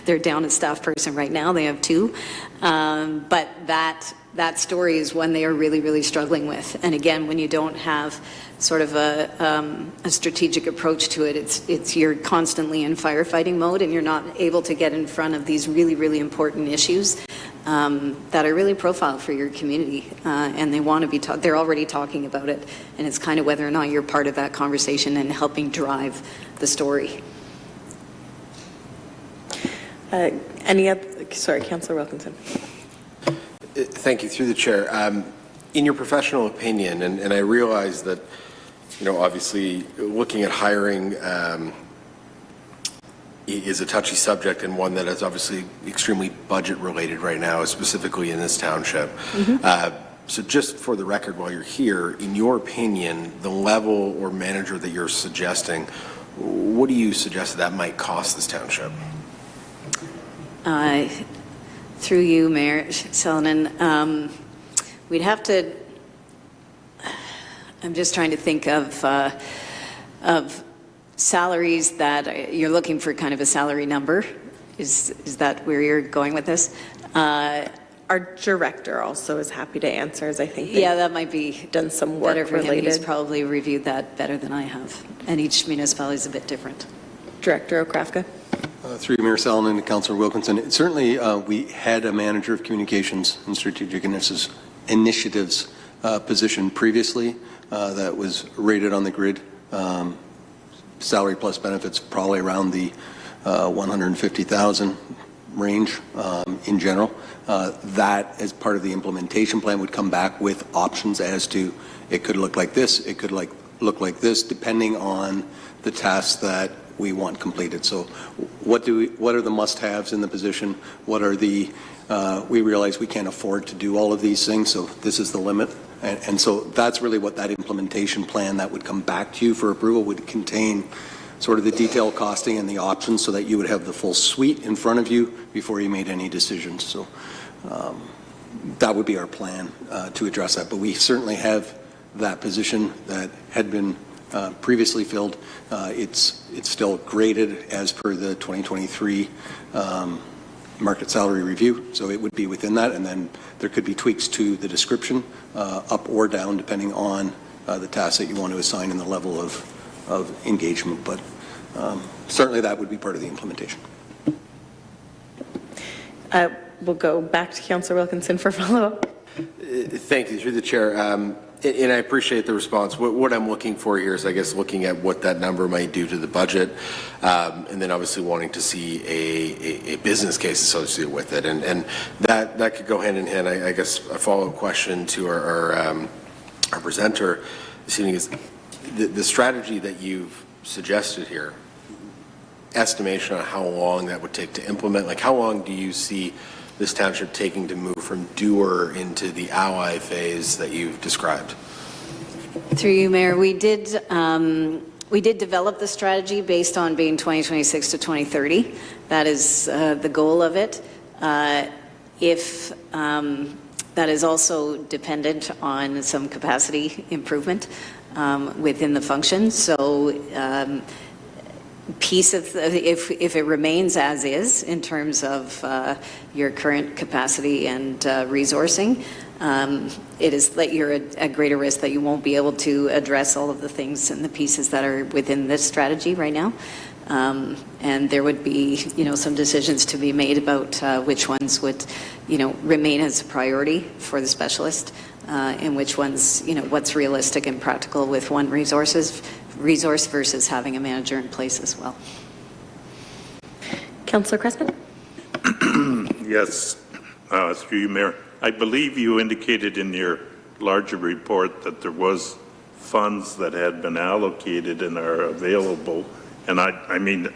They're down a staff person right now. They have 2, but that story is one they are really, really struggling with. And again, when you don't have sort of a strategic approach to it, you're constantly in firefighting mode, and you're not able to get in front of these really, really important issues that are really profile for your community, and they want to be they're already talking about it, and it's kind of whether or not you're part of that conversation and helping drive the story. Sorry, Councillor Wilkinson. Thank you, through the chair. In your professional opinion, and I realize that, obviously looking at hiring is a touchy subject, and one that is obviously extremely budget related right now, specifically in this township. So just for the record, while you're here, in your opinion, the level or manager that you're suggesting, what do you suggest that might cost this township? Through you, Mayor Salonen, we'd have to, I'm just trying to think of salaries that you're looking for, kind of a salary number. Is that where you're going with this? Our director also is happy to answer, as I think that might be done some work better for related. him. He's probably reviewed that better than I have, and each municipality is a bit different. Director Okrafka. Through Mayor Salonen and Councillor Wilkinson, certainly we had a manager of communications and strategic initiatives position previously that was rated on the grid. Salary plus benefits probably around the 150,000 range in general. That, as part of the implementation plan, would come back with options as to it could look like this, it could look like this, depending on the tasks that we want completed. So what are the must-haves in the position? What are the, we realize we can't afford to do all of these things, so this is the limit. And so that's really what that implementation plan that would come back to you for approval would contain, sort of the detailed costing and the options, so that you would have the full suite in front of you before you made any decisions. So that would be our plan to address that. But we certainly have that position that had been previously filled. It's still graded as per the 2023 market salary review, so it would be within that, and then there could be tweaks to the description, up or down, depending on the tasks that you want to assign and the level of engagement. But certainly that would be part of the implementation. We'll go back to Councillor Wilkinson for follow-up. Thank you, through the chair. And I appreciate the response. What I'm looking for here is, I guess, looking at what that number might do to the budget, and then obviously wanting to see a business case associated with it. And that could go hand in hand. I guess a follow-up question to our presenter this evening is the strategy that you've suggested here, estimation on how long that would take to implement. Like, how long do you see this township taking to move from doer into the ally phase that you've described? Through you, Mayor, we did develop the strategy based on being 2026 to 2030. That is the goal of it. If that is also dependent on some capacity improvement within the function. So piece of if it remains as is in terms of your current capacity and resourcing, it is that you're at greater risk that you won't be able to address all of the things and the pieces that are within this strategy right now. And there would be, some decisions to be made about which ones would, remain as a priority for the specialist, and which ones, what's realistic and practical with one resource versus having a manager in place as well. Councillor Crespin? Yes, through you, Mayor. I believe you indicated in your larger report that there was funds that had been allocated and are available, and I mean,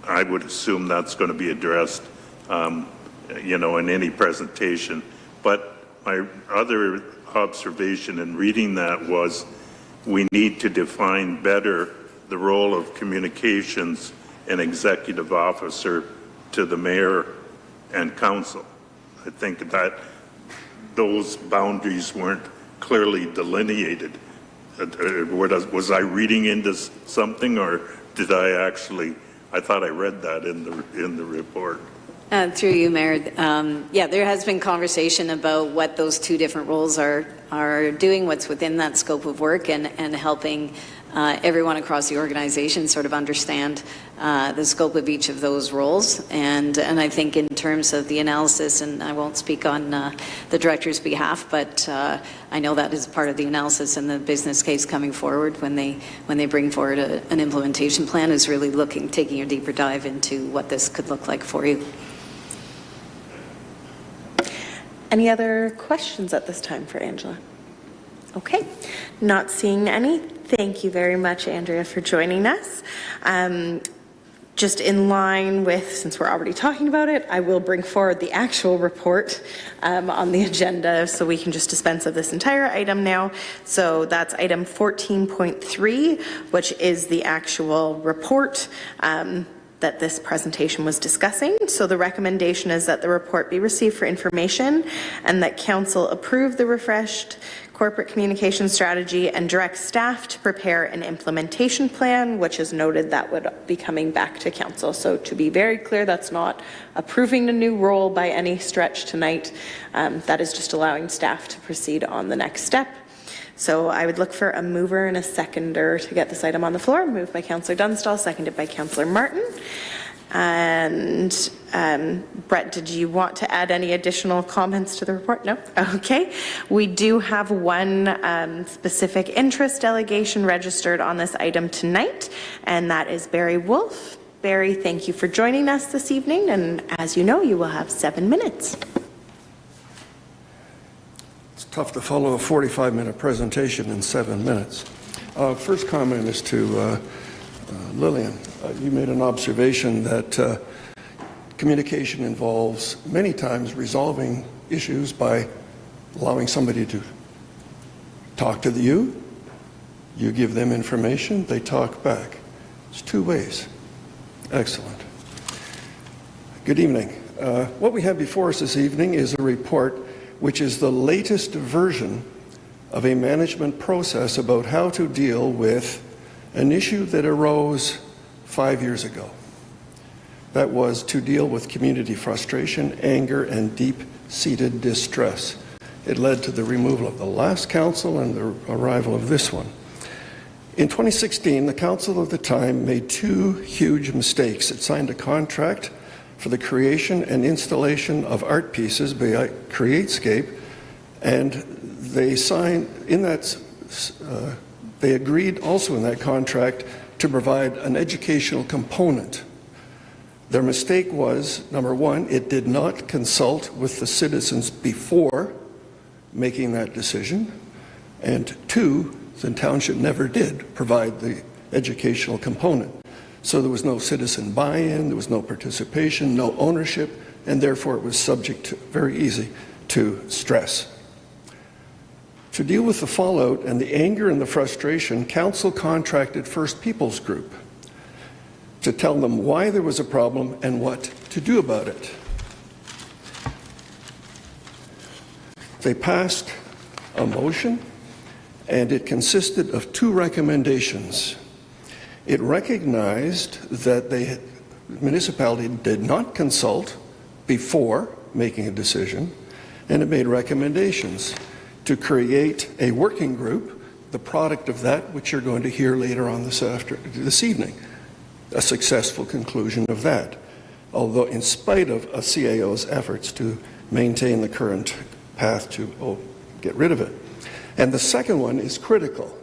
I would assume that's going to be addressed, in any presentation. But my other observation in reading that was we need to define better the role of communications and executive officer to the mayor and council. I think that those boundaries weren't clearly delineated. Was I reading into something, or did I thought I read that in the report. Through you, Mayor, there has been conversation about what those two different roles are doing, what's within that scope of work, and helping everyone across the organization sort of understand the scope of each of those roles. And I think in terms of the analysis, and I won't speak on the director's behalf, but I know that is part of the analysis and the business case coming forward when they bring forward an implementation plan, is really taking a deeper dive into what this could look like for you. Any other questions at this time for Angela? Okay, not seeing any. Thank you very much, Andrea, for joining us. Just in line with, since we're already talking about it, I will bring forward the actual report on the agenda, so we can just dispense of this entire item now. So that's item 14.3, which is the actual report that this presentation was discussing. So the recommendation is that the report be received for information and that council approve the refreshed corporate communication strategy and direct staff to prepare an implementation plan, which is noted that would be coming back to council. So to be very clear, that's not approving a new role by any stretch tonight. That is just allowing staff to proceed on the next step. So I would look for a mover and a seconder to get this item on the floor. Moved by Councillor Dunstall, seconded by Councillor Martin. And Brett, did you want to add any additional comments to the report? No? Okay. We do have one specific interest delegation registered on this item tonight, and that is Barry Wolf. Barry, thank you for joining us this evening, and as you know, you will have 7 minutes. It's tough to follow a 45-minute presentation in 7 minutes. First comment is to Lillian. You made an observation that communication involves many times resolving issues by allowing somebody to talk to you, you give them information, they talk back. It's two ways. Excellent. Good evening. What we have before us this evening is a report which is the latest version of a management process about how to deal with an issue that arose 5 years ago. That was to deal with community frustration, anger, and deep-seated distress. It led to the removal of the last council and the arrival of this one. In 2016, the council at the time made two huge mistakes. It signed a contract for the creation and installation of art pieces by Createscape, and they signed in that. They agreed also in that contract to provide an educational component. Their mistake was, number one, it did not consult with the citizens before making that decision, and two, the township never did provide the educational component. So there was no citizen buy-in, there was no participation, no ownership, and therefore it was subject to, very easy, to stress. To deal with the fallout and the anger and the frustration, council contracted First Peoples Group to tell them why there was a problem and what to do about it. They passed a motion, and it consisted of two recommendations. It recognized that the municipality did not consult before making a decision, and it made recommendations to create a working group, the product of that, which you're going to hear later on this evening, a successful conclusion of that, although in spite of a CAO's efforts to maintain the current path to get rid of it. And the second one is critical.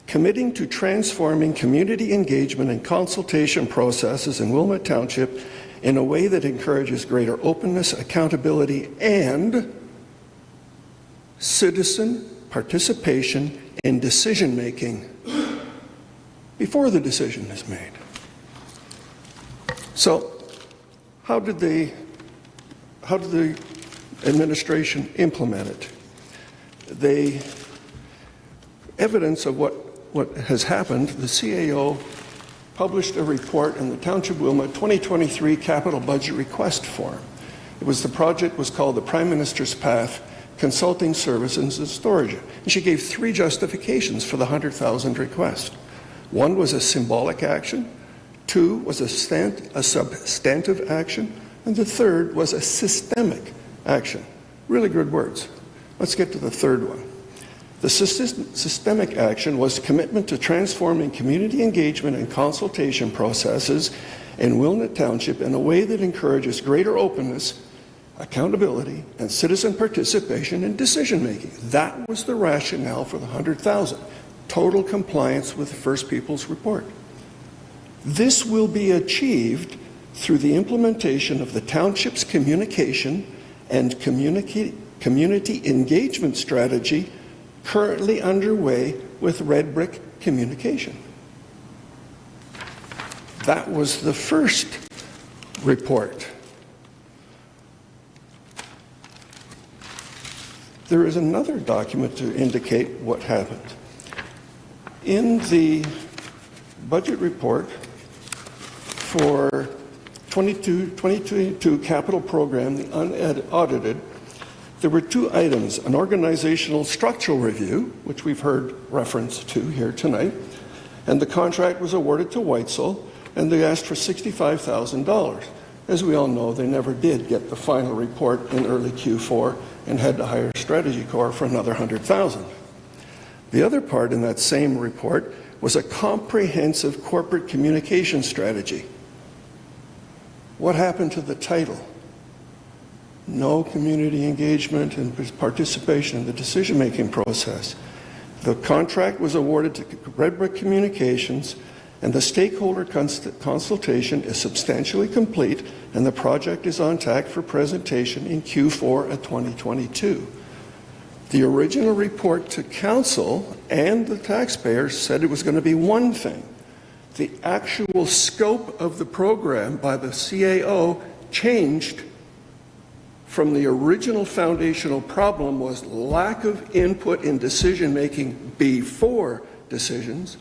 Committing to transforming community engagement and consultation processes in Wilmot Township in a way that encourages greater openness, accountability, and citizen participation in decision-making before the decision is made. So, how did the administration implement it? Evidence of what has happened, the CAO published a report in the Township of Wilmot 2023 Capital Budget Request Form. The project was called the Prime Minister's Path Consulting Services and Storage. And she gave three justifications for the 100,000 request. One was a symbolic action, two was a substantive action, and the third was a systemic action. Really good words. Let's get to the third one. The systemic action was commitment to transforming community engagement and consultation processes in Wilmot Township in a way that encourages greater openness, accountability, and citizen participation in decision-making. That was the rationale for the 100,000. Total compliance with the First Peoples Report. This will be achieved through the implementation of the township's communication and community engagement strategy currently underway with Red Brick Communication. That was the first report. There is another document to indicate what happened. In the budget report for 2022 capital program, the unaudited, there were two items, an organizational structural review, which we've heard reference to here tonight, and the contract was awarded to Whitesell, and they asked for $65,000. As we all know, they never did get the final report in early Q4 and had to hire Strategy Corps for another 100,000. The other part in that same report was a comprehensive corporate communication strategy. What happened to the title? No community engagement and participation in the decision-making process. The contract was awarded to Red Brick Communications, and the stakeholder consultation is substantially complete, and the project is on track for presentation in Q4 of 2022. The original report to council and the taxpayers said it was going to be one thing. The actual scope of the program by the CAO changed from the original foundational problem was lack of input in decision-making before decisions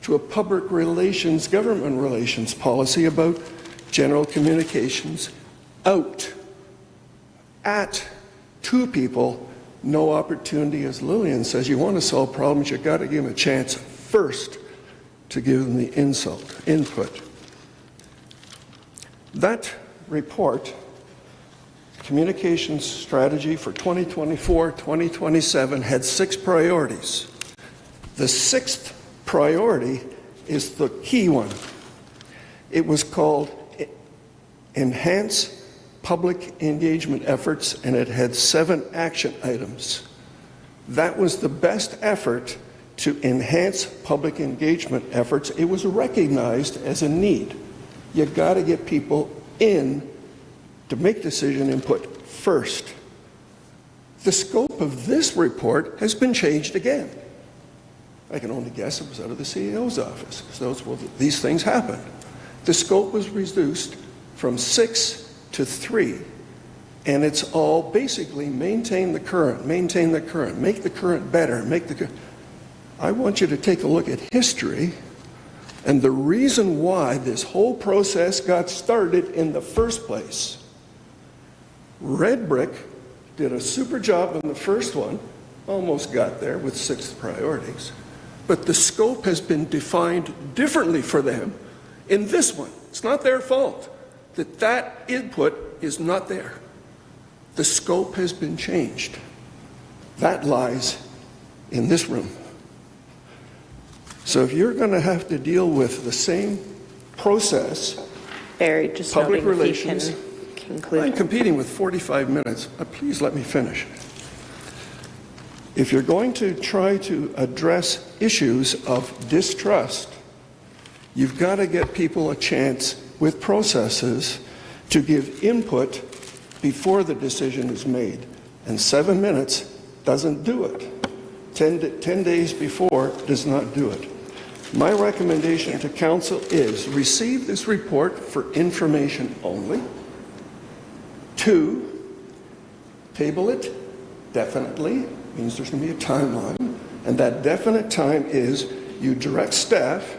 to a public relations, government relations policy about general communications out, at, to people, no opportunity. As Lillian says, you want to solve problems, you've got to give them a chance first to give them the input. That report, Communications Strategy for 2024-2027, had 6 priorities. The 6th priority is the key one. It was called Enhance Public Engagement Efforts, and it had 7 action items. That was the best effort to enhance public engagement efforts. It was recognized as a need. You got to get people in to make decision input first. The scope of this report has been changed again. I can only guess it was out of the CEO's office, because these things happen. The scope was reduced from 6 to 3, and it's all basically maintain the current, make the current better, I want you to take a look at history and the reason why this whole process got started in the first place. Red Brick did a super job on the first one, almost got there with 6 priorities, but the scope has been defined differently for them in this one. It's not their fault that input is not there. The scope has been changed. That lies in this room. So if you're going to have to deal with the same process, Barry, just public noting relations, if you can conclude. I'm competing with 45 minutes. Please let me finish. If you're going to try to address issues of distrust, you've got to get people a chance with processes to give input before the decision is made. And 7 minutes doesn't do it. 10 days before does not do it. My recommendation to council is receive this report for information only. 2, table it definitely, means there's going to be a timeline, and that definite time is you direct staff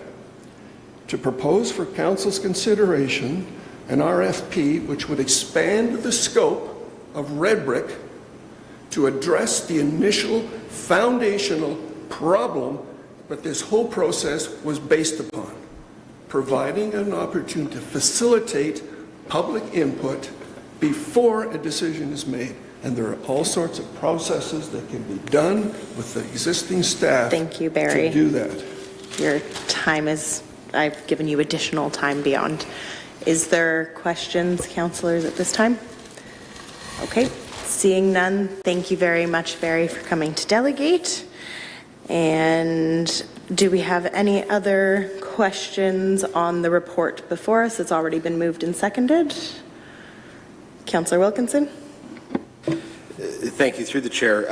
to propose for council's consideration an RFP which would expand the scope of Red Brick to address the initial foundational problem that this whole process was based upon, providing an opportunity to facilitate public input before a decision is made. And there are all sorts of processes that can be done with the existing staff. Thank you, Barry. To do that. Your time is, I've given you additional time beyond. Is there questions, councillors, at this time? Okay, seeing none, thank you very much, Barry, for coming to delegate. And do we have any other questions on the report before us? It's already been moved and seconded. Councillor Wilkinson? Thank you. Through the chair.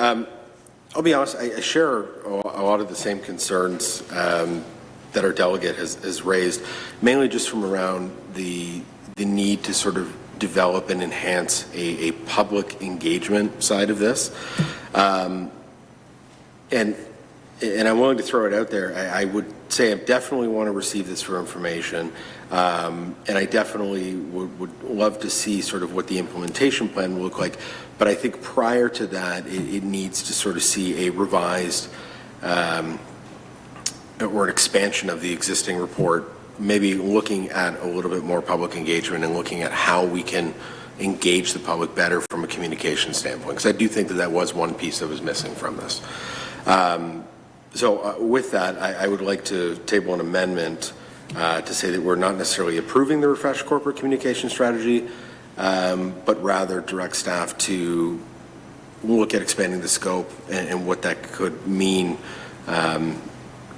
I'll be honest, I share a lot of the same concerns that our delegate has raised, mainly just from around the need to sort of develop and enhance a public engagement side of this. And I'm willing to throw it out there. I would say I definitely want to receive this for information, and I definitely would love to see sort of what the implementation plan will look like. But I think prior to that, it needs to sort of see a revised or an expansion of the existing report, maybe looking at a little bit more public engagement and looking at how we can engage the public better from a communication standpoint. Because I do think that was one piece that was missing from this. So with that, I would like to table an amendment to say that we're not necessarily approving the refreshed corporate communication strategy, but rather direct staff to look at expanding the scope and what that could mean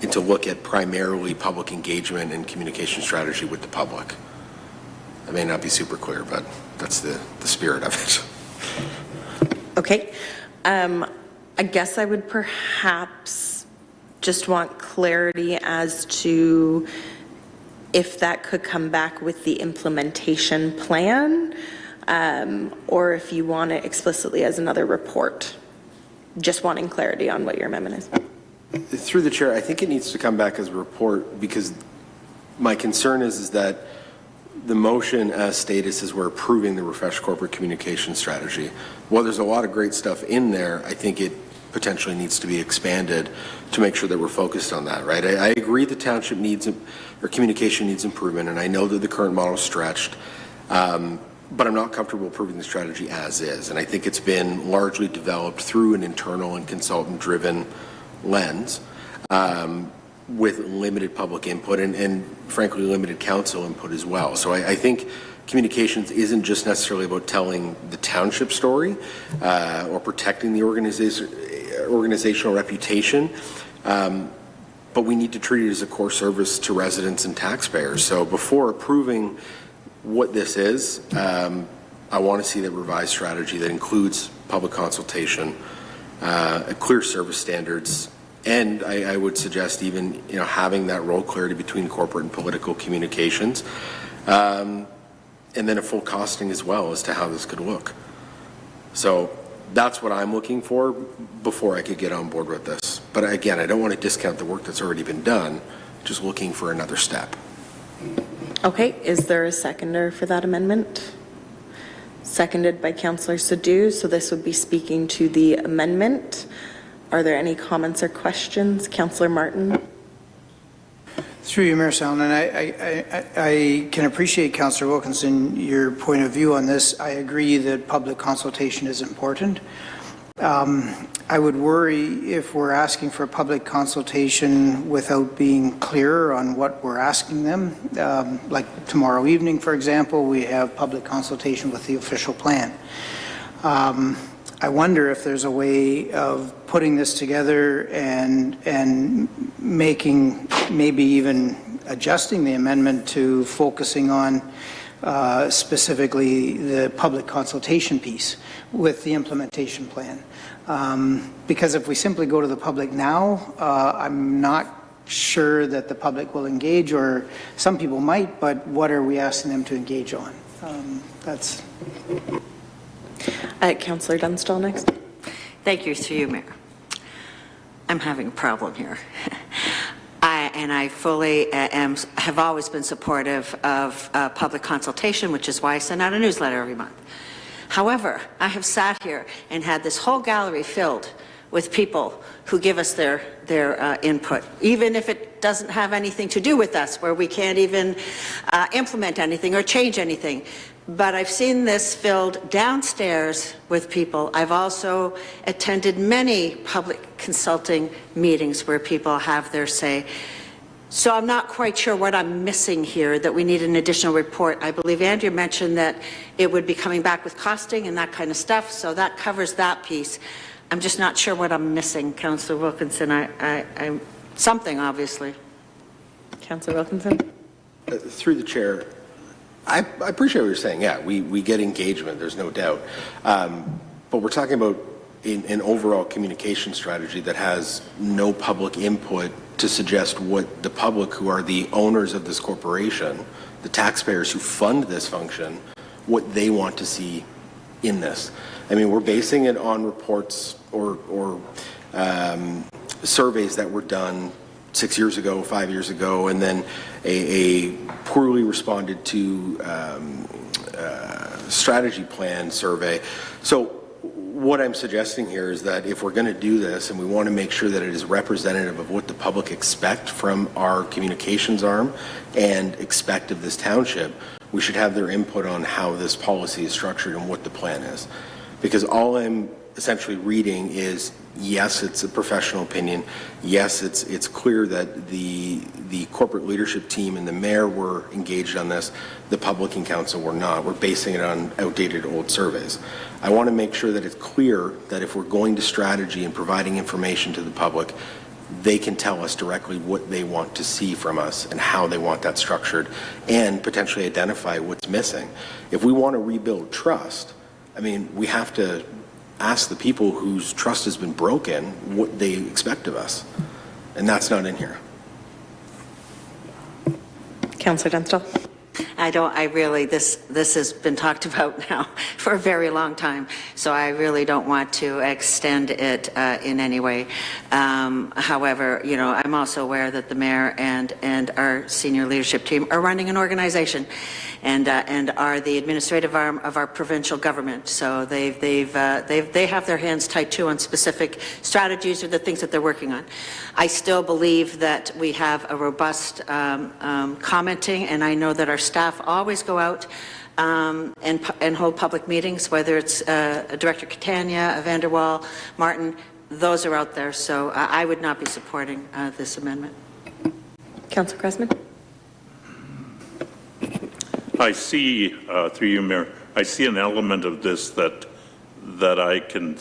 and to look at primarily public engagement and communication strategy with the public. That may not be super clear, but that's the spirit of it. Okay. I guess I would perhaps just want clarity as to if that could come back with the implementation plan, or if you want it explicitly as another report. Just wanting clarity on what your amendment is. Through the chair, I think it needs to come back as a report, because my concern is that the motion as stated says we're approving the refreshed corporate communication strategy. Well, there's a lot of great stuff in there. I think it potentially needs to be expanded to make sure that we're focused on that, right? I agree the township needs, or communication needs improvement, and I know that the current model is stretched, but I'm not comfortable approving the strategy as is. And I think it's been largely developed through an internal and consultant-driven lens, with limited public input and frankly limited council input as well. So I think communications isn't just necessarily about telling the township story or protecting the organizational reputation, but we need to treat it as a core service to residents and taxpayers. So before approving what this is, I want to see the revised strategy that includes public consultation, clear service standards, and I would suggest even having that role clarity between corporate and political communications, and then a full costing as well as to how this could look. So that's what I'm looking for before I could get on board with this. But again, I don't want to discount the work that's already been done, just looking for another step. Okay, is there a seconder for that amendment? Seconded by Councillor Sadhu, so this would be speaking to the amendment. Are there any comments or questions? Councillor Martin. Through you, Mayor Salonen, I can appreciate, Councillor Wilkinson, your point of view on this. I agree that public consultation is important. I would worry if we're asking for public consultation without being clear on what we're asking them. Like tomorrow evening, for example, we have public consultation with the official plan. I wonder if there's a way of putting this together and making, maybe even adjusting the amendment to focusing on specifically the public consultation piece with the implementation plan. Because if we simply go to the public now, I'm not sure that the public will engage, or some people might, but what are we asking them to engage on? That's... Councillor Dunstall next. Thank you, through you, Mayor. I'm having a problem here. I fully have always been supportive of public consultation, which is why I send out a newsletter every month. However, I have sat here and had this whole gallery filled with people who give us their input, even if it doesn't have anything to do with us, where we can't even implement anything or change anything. But I've seen this filled downstairs with people. I've also attended many public consulting meetings where people have their say. So I'm not quite sure what I'm missing here, that we need an additional report. I believe Andrew mentioned that it would be coming back with costing and that kind of stuff, so that covers that piece. I'm just not sure what I'm missing, Councillor Wilkinson. I'm something, obviously. Councillor Wilkinson. Through the chair, I appreciate what you're saying. Yeah, we get engagement, there's no doubt. But we're talking about an overall communication strategy that has no public input to suggest what the public, who are the owners of this corporation, the taxpayers who fund this function, what they want to see in this. I mean, we're basing it on reports or surveys that were done 6 years ago, 5 years ago, and then a poorly responded to strategy plan survey. So what I'm suggesting here is that if we're going to do this and we want to make sure that it is representative of what the public expect from our communications arm and expect of this township, we should have their input on how this policy is structured and what the plan is. Because all I'm essentially reading is, yes, it's a professional opinion. Yes, it's clear that the corporate leadership team and the mayor were engaged on this. The public and council were not. We're basing it on outdated old surveys. I want to make sure that it's clear that if we're going to strategy and providing information to the public, they can tell us directly what they want to see from us and how they want that structured, and potentially identify what's missing. If we want to rebuild trust, I mean, we have to ask the people whose trust has been broken what they expect of us, and that's not in here. Councillor Dunstall. This has been talked about now for a very long time, so I really don't want to extend it in any way. However, you know, I'm also aware that the mayor and our senior leadership team are running an organization and are the administrative arm of our provincial government. So they have their hands tied too on specific strategies or the things that they're working on. I still believe that we have a robust commenting, and I know that our staff always go out and hold public meetings, whether it's Director Catania, Vanderwall, Martin, those are out there. So I would not be supporting this amendment. Councillor Cressman. I see, through you, Mayor, I see an element of this that I can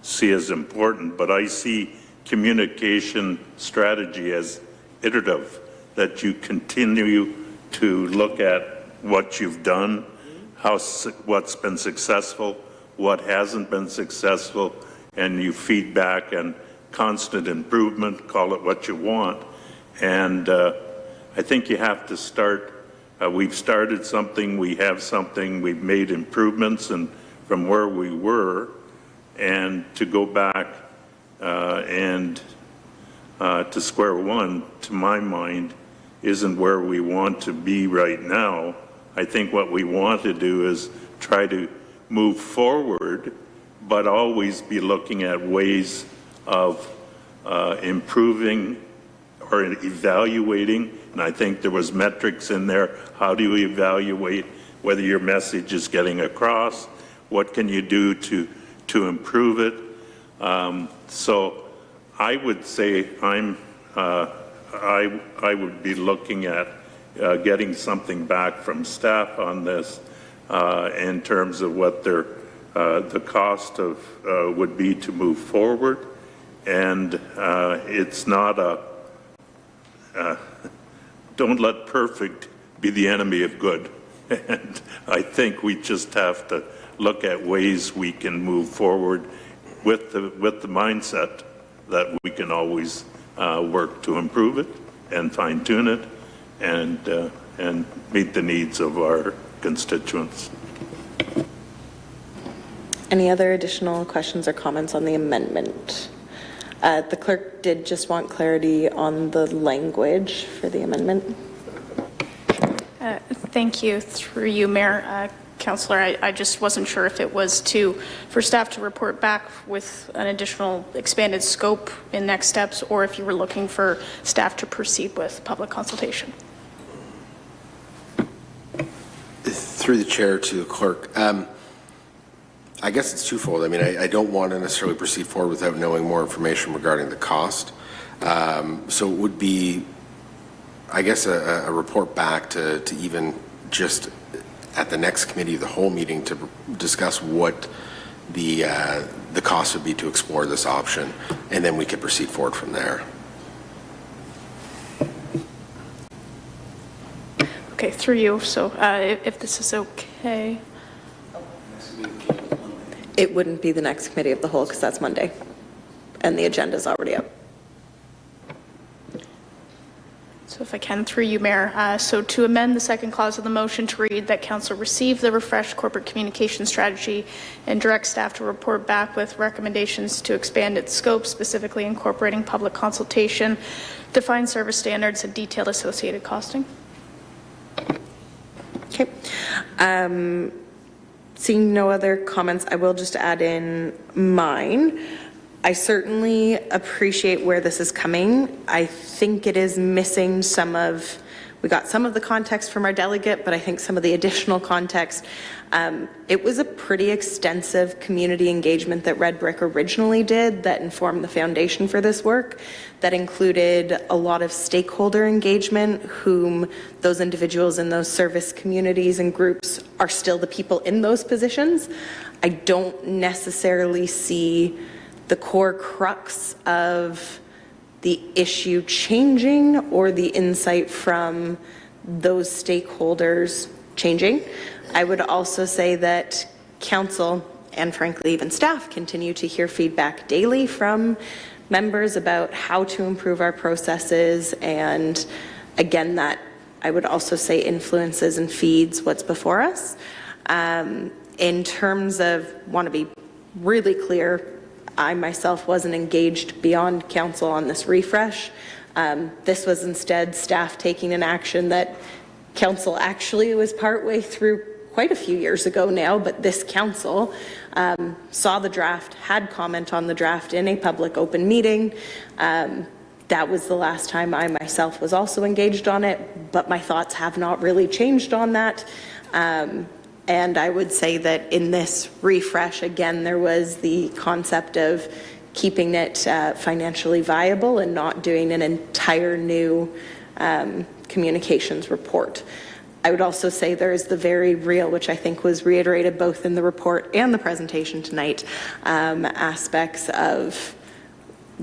see as important, but I see communication strategy as iterative, that you continue to look at what you've done, what's been successful, what hasn't been successful, and you feedback and constant improvement, call it what you want. And I think you have to start. We've started something, we have something, we've made improvements and from where we were, and to go back and to square one, to my mind, isn't where we want to be right now. I think what we want to do is try to move forward, but always be looking at ways of improving or evaluating. And I think there was metrics in there. How do you evaluate whether your message is getting across? What can you do to improve it? So I would say I would be looking at getting something back from staff on this in terms of what the cost of would be to move forward. And it's not don't let perfect be the enemy of good. And I think we just have to look at ways we can move forward with the mindset that we can always work to improve it and fine tune it and meet the needs of our constituents. Any other additional questions or comments on the amendment? The clerk did just want clarity on the language for the amendment. Thank you. Through you, Mayor. Councillor, I just wasn't sure if it was for staff to report back with an additional expanded scope in next steps, or if you were looking for staff to proceed with public consultation. Through the chair to the clerk. I guess it's twofold. I mean, I don't want to necessarily proceed forward without knowing more information regarding the cost. So it would be, I guess, a report back to even just at the next committee of the whole meeting to discuss what the cost would be to explore this option, and then we could proceed forward from there. Okay, through you. So if this is okay. It wouldn't be the next committee of the whole because that's Monday and the agenda is already up. So if I can, through you, Mayor. So to amend the second clause of the motion to read that Council receive the refreshed corporate communication strategy and direct staff to report back with recommendations to expand its scope, specifically incorporating public consultation, define service standards, and detailed associated costing. Okay. Seeing no other comments, I will just add in mine. I certainly appreciate where this is coming. I think it is missing we got some of the context from our delegate, but I think some of the additional context. It was a pretty extensive community engagement that Red Brick originally did that informed the foundation for this work, that included a lot of stakeholder engagement, whom those individuals in those service communities and groups are still the people in those positions. I don't necessarily see the core crux of the issue changing or the insight from those stakeholders changing. I would also say that council and frankly even staff continue to hear feedback daily from members about how to improve our processes, and again, that I would also say influences and feeds what's before us. In terms of, want to be really clear, I myself wasn't engaged beyond council on this refresh. This was instead staff taking an action that council actually was partway through quite a few years ago now, but this council saw the draft, had comment on the draft in a public open meeting. That was the last time I myself was also engaged on it, but my thoughts have not really changed on that. And I would say that in this refresh, again, there was the concept of keeping it financially viable and not doing an entire new communications report. I would also say there is the very real, which I think was reiterated both in the report and the presentation tonight, aspects of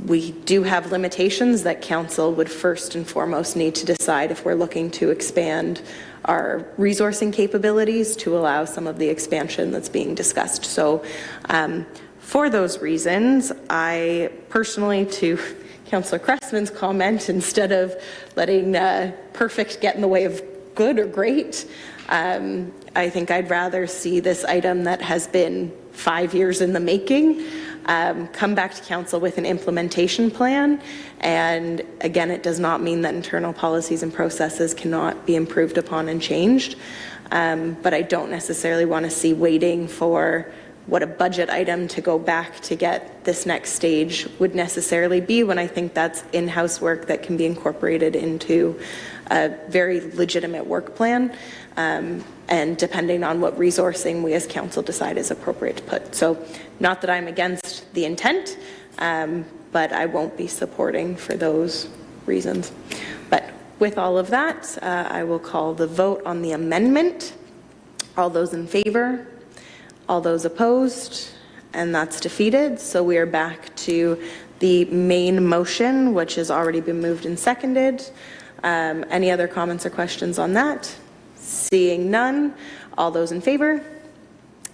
we do have limitations that council would first and foremost need to decide if we're looking to expand our resourcing capabilities to allow some of the expansion that's being discussed. So for those reasons, I personally, to Councillor Cressman's comment, instead of letting perfect get in the way of good or great, I think I'd rather see this item that has been 5 years in the making come back to council with an implementation plan. And again, it does not mean that internal policies and processes cannot be improved upon and changed. But I don't necessarily want to see waiting for what a budget item to go back to get this next stage would necessarily be, when I think that's in-house work that can be incorporated into a very legitimate work plan, and depending on what resourcing we as council decide is appropriate to put. So not that I'm against the intent, but I won't be supporting for those reasons. But with all of that, I will call the vote on the amendment. All those in favor? All those opposed? And that's defeated. So we are back to the main motion, which has already been moved and seconded. Any other comments or questions on that? Seeing none. All those in favor?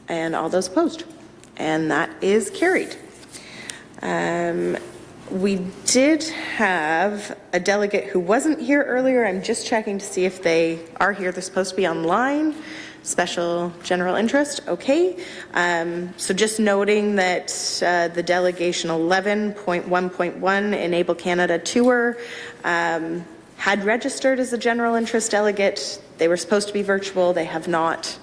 And all those opposed? And that is carried. We did have a delegate who wasn't here earlier. I'm just checking to see if they are here. They're supposed to be online. Special general interest, okay. So just noting that the delegation 11.1.1 Enable Canada Tour had registered as a general interest delegate. They were supposed to be virtual. They have not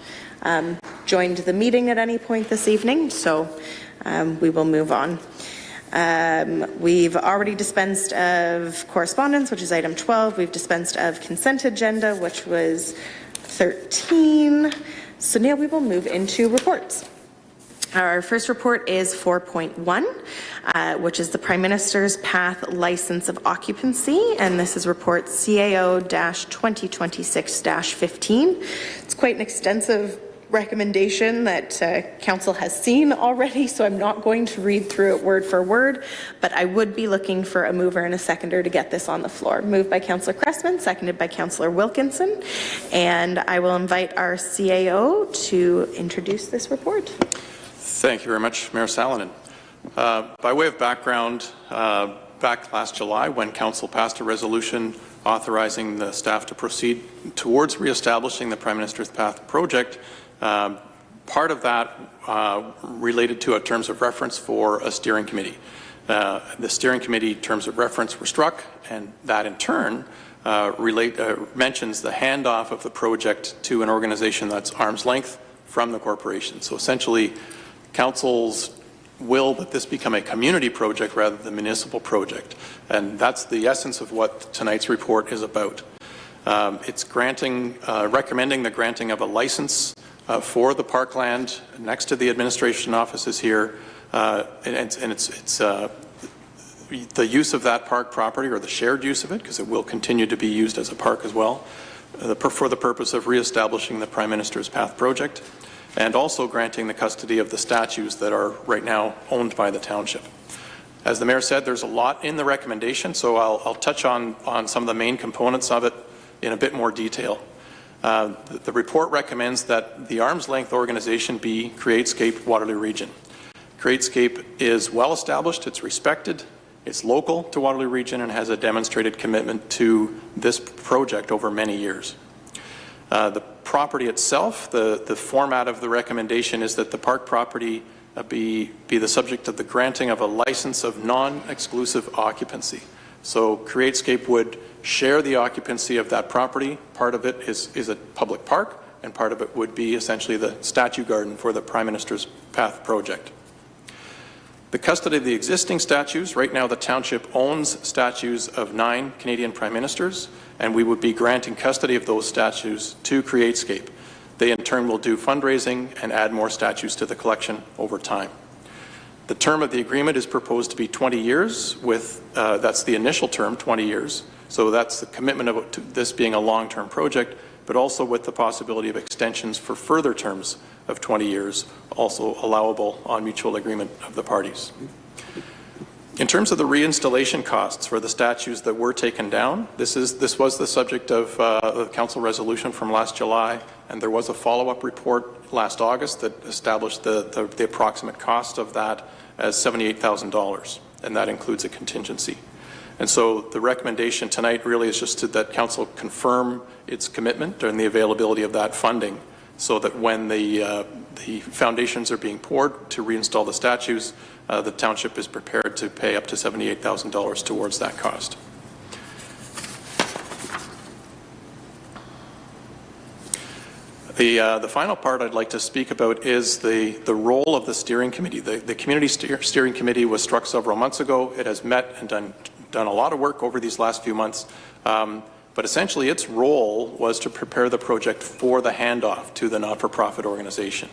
joined the meeting at any point this evening, so we will move on. We've already dispensed of correspondence, which is item 12. We've dispensed of consent agenda, which was 13. So now we will move into reports. Our first report is 4.1, which is the Prime Minister's Path License of Occupancy, and this is report CAO-2026-15. It's quite an extensive recommendation that council has seen already, so I'm not going to read through it word for word, but I would be looking for a mover and a seconder to get this on the floor. Moved by Councillor Cressman, seconded by Councillor Wilkinson, and I will invite our CAO to introduce this report. Thank you very much, Mayor Salonen. By way of background, back last July when Council passed a resolution authorizing the staff to proceed towards reestablishing the Prime Minister's Path project, part of that related to a terms of reference for a steering committee. The steering committee terms of reference were struck, and that in turn mentions the handoff of the project to an organization that's arm's length from the corporation. So essentially, Council's will that this become a community project rather than a municipal project. And that's the essence of what tonight's report is about. It's recommending the granting of a license for the parkland next to the administration offices here. And it's the use of that park property, or the shared use of it, because it will continue to be used as a park as well, for the purpose of reestablishing the Prime Minister's Path project, and also granting the custody of the statues that are right now owned by the township. As the mayor said, there's a lot in the recommendation, so I'll touch on some of the main components of it in a bit more detail. The report recommends that the arm's length organization be CreateScape Waterloo Region. CreateScape is well established, it's respected, it's local to Waterloo Region, and has a demonstrated commitment to this project over many years. The property itself, the format of the recommendation is that the park property be the subject of the granting of a license of non-exclusive occupancy. So CreateScape would share the occupancy of that property. Part of it is a public park, and part of it would be essentially the statue garden for the Prime Minister's Path project. The custody of the existing statues, right now the township owns statues of 9 Canadian Prime Ministers, and we would be granting custody of those statues to CreateScape. They in turn will do fundraising and add more statues to the collection over time. The term of the agreement is proposed to be 20 years with, that's the initial term, 20 years. So that's the commitment of this being a long-term project, but also with the possibility of extensions for further terms of 20 years, also allowable on mutual agreement of the parties. In terms of the reinstallation costs for the statues that were taken down, this was the subject of the council resolution from last July, and there was a follow-up report last August that established the approximate cost of that as $78,000, and that includes a contingency. And so the recommendation tonight really is just that council confirm its commitment and the availability of that funding, so that when the foundations are being poured to reinstall the statues, the township is prepared to pay up to $78,000 towards that cost. The final part I'd like to speak about is the role of the steering committee. The community steering committee was struck several months ago. It has met and done a lot of work over these last few months. But essentially its role was to prepare the project for the handoff to the not-for-profit organization.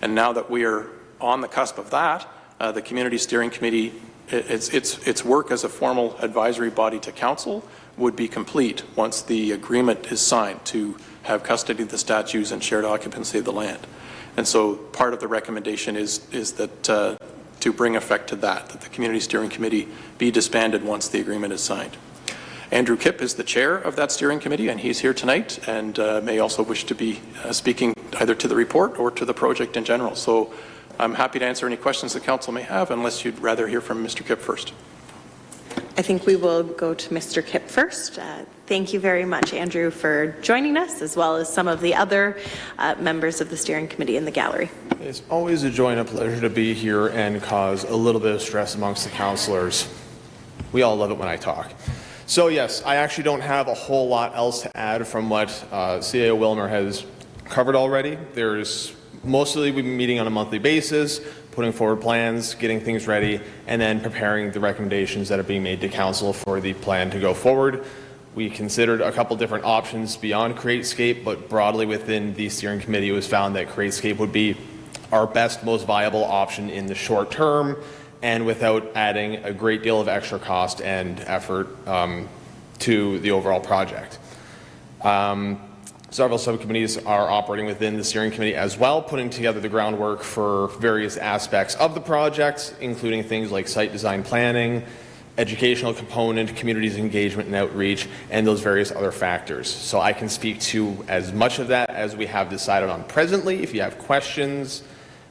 And now that we are on the cusp of that, the Community Steering Committee, its work as a formal advisory body to council would be complete once the agreement is signed to have custody of the statues and shared occupancy of the land. And so part of the recommendation is that to bring effect to that the Community Steering Committee be disbanded once the agreement is signed. Andrew Kipp is the chair of that steering committee, and he's here tonight, and may also wish to be speaking either to the report or to the project in general. So I'm happy to answer any questions the council may have, unless you'd rather hear from Mr. Kipp first. I think we will go to Mr. Kipp first. Thank you very much, Andrew, for joining us, as well as some of the other members of the steering committee in the gallery. It's always a joy and a pleasure to be here and cause a little bit of stress amongst the councillors. We all love it when I talk. So yes, I actually don't have a whole lot else to add from what CAO Wilmer has covered already. Mostly we've been meeting on a monthly basis, putting forward plans, getting things ready, and then preparing the recommendations that are being made to council for the plan to go forward. We considered a couple different options beyond CreateScape, but broadly within the steering committee it was found that CreateScape would be our best, most viable option in the short term, and without adding a great deal of extra cost and effort to the overall project. Several subcommittees are operating within the steering committee as well, putting together the groundwork for various aspects of the project, including things like site design planning, educational component, communities engagement and outreach, and those various other factors. So I can speak to as much of that as we have decided on presently. If you have questions,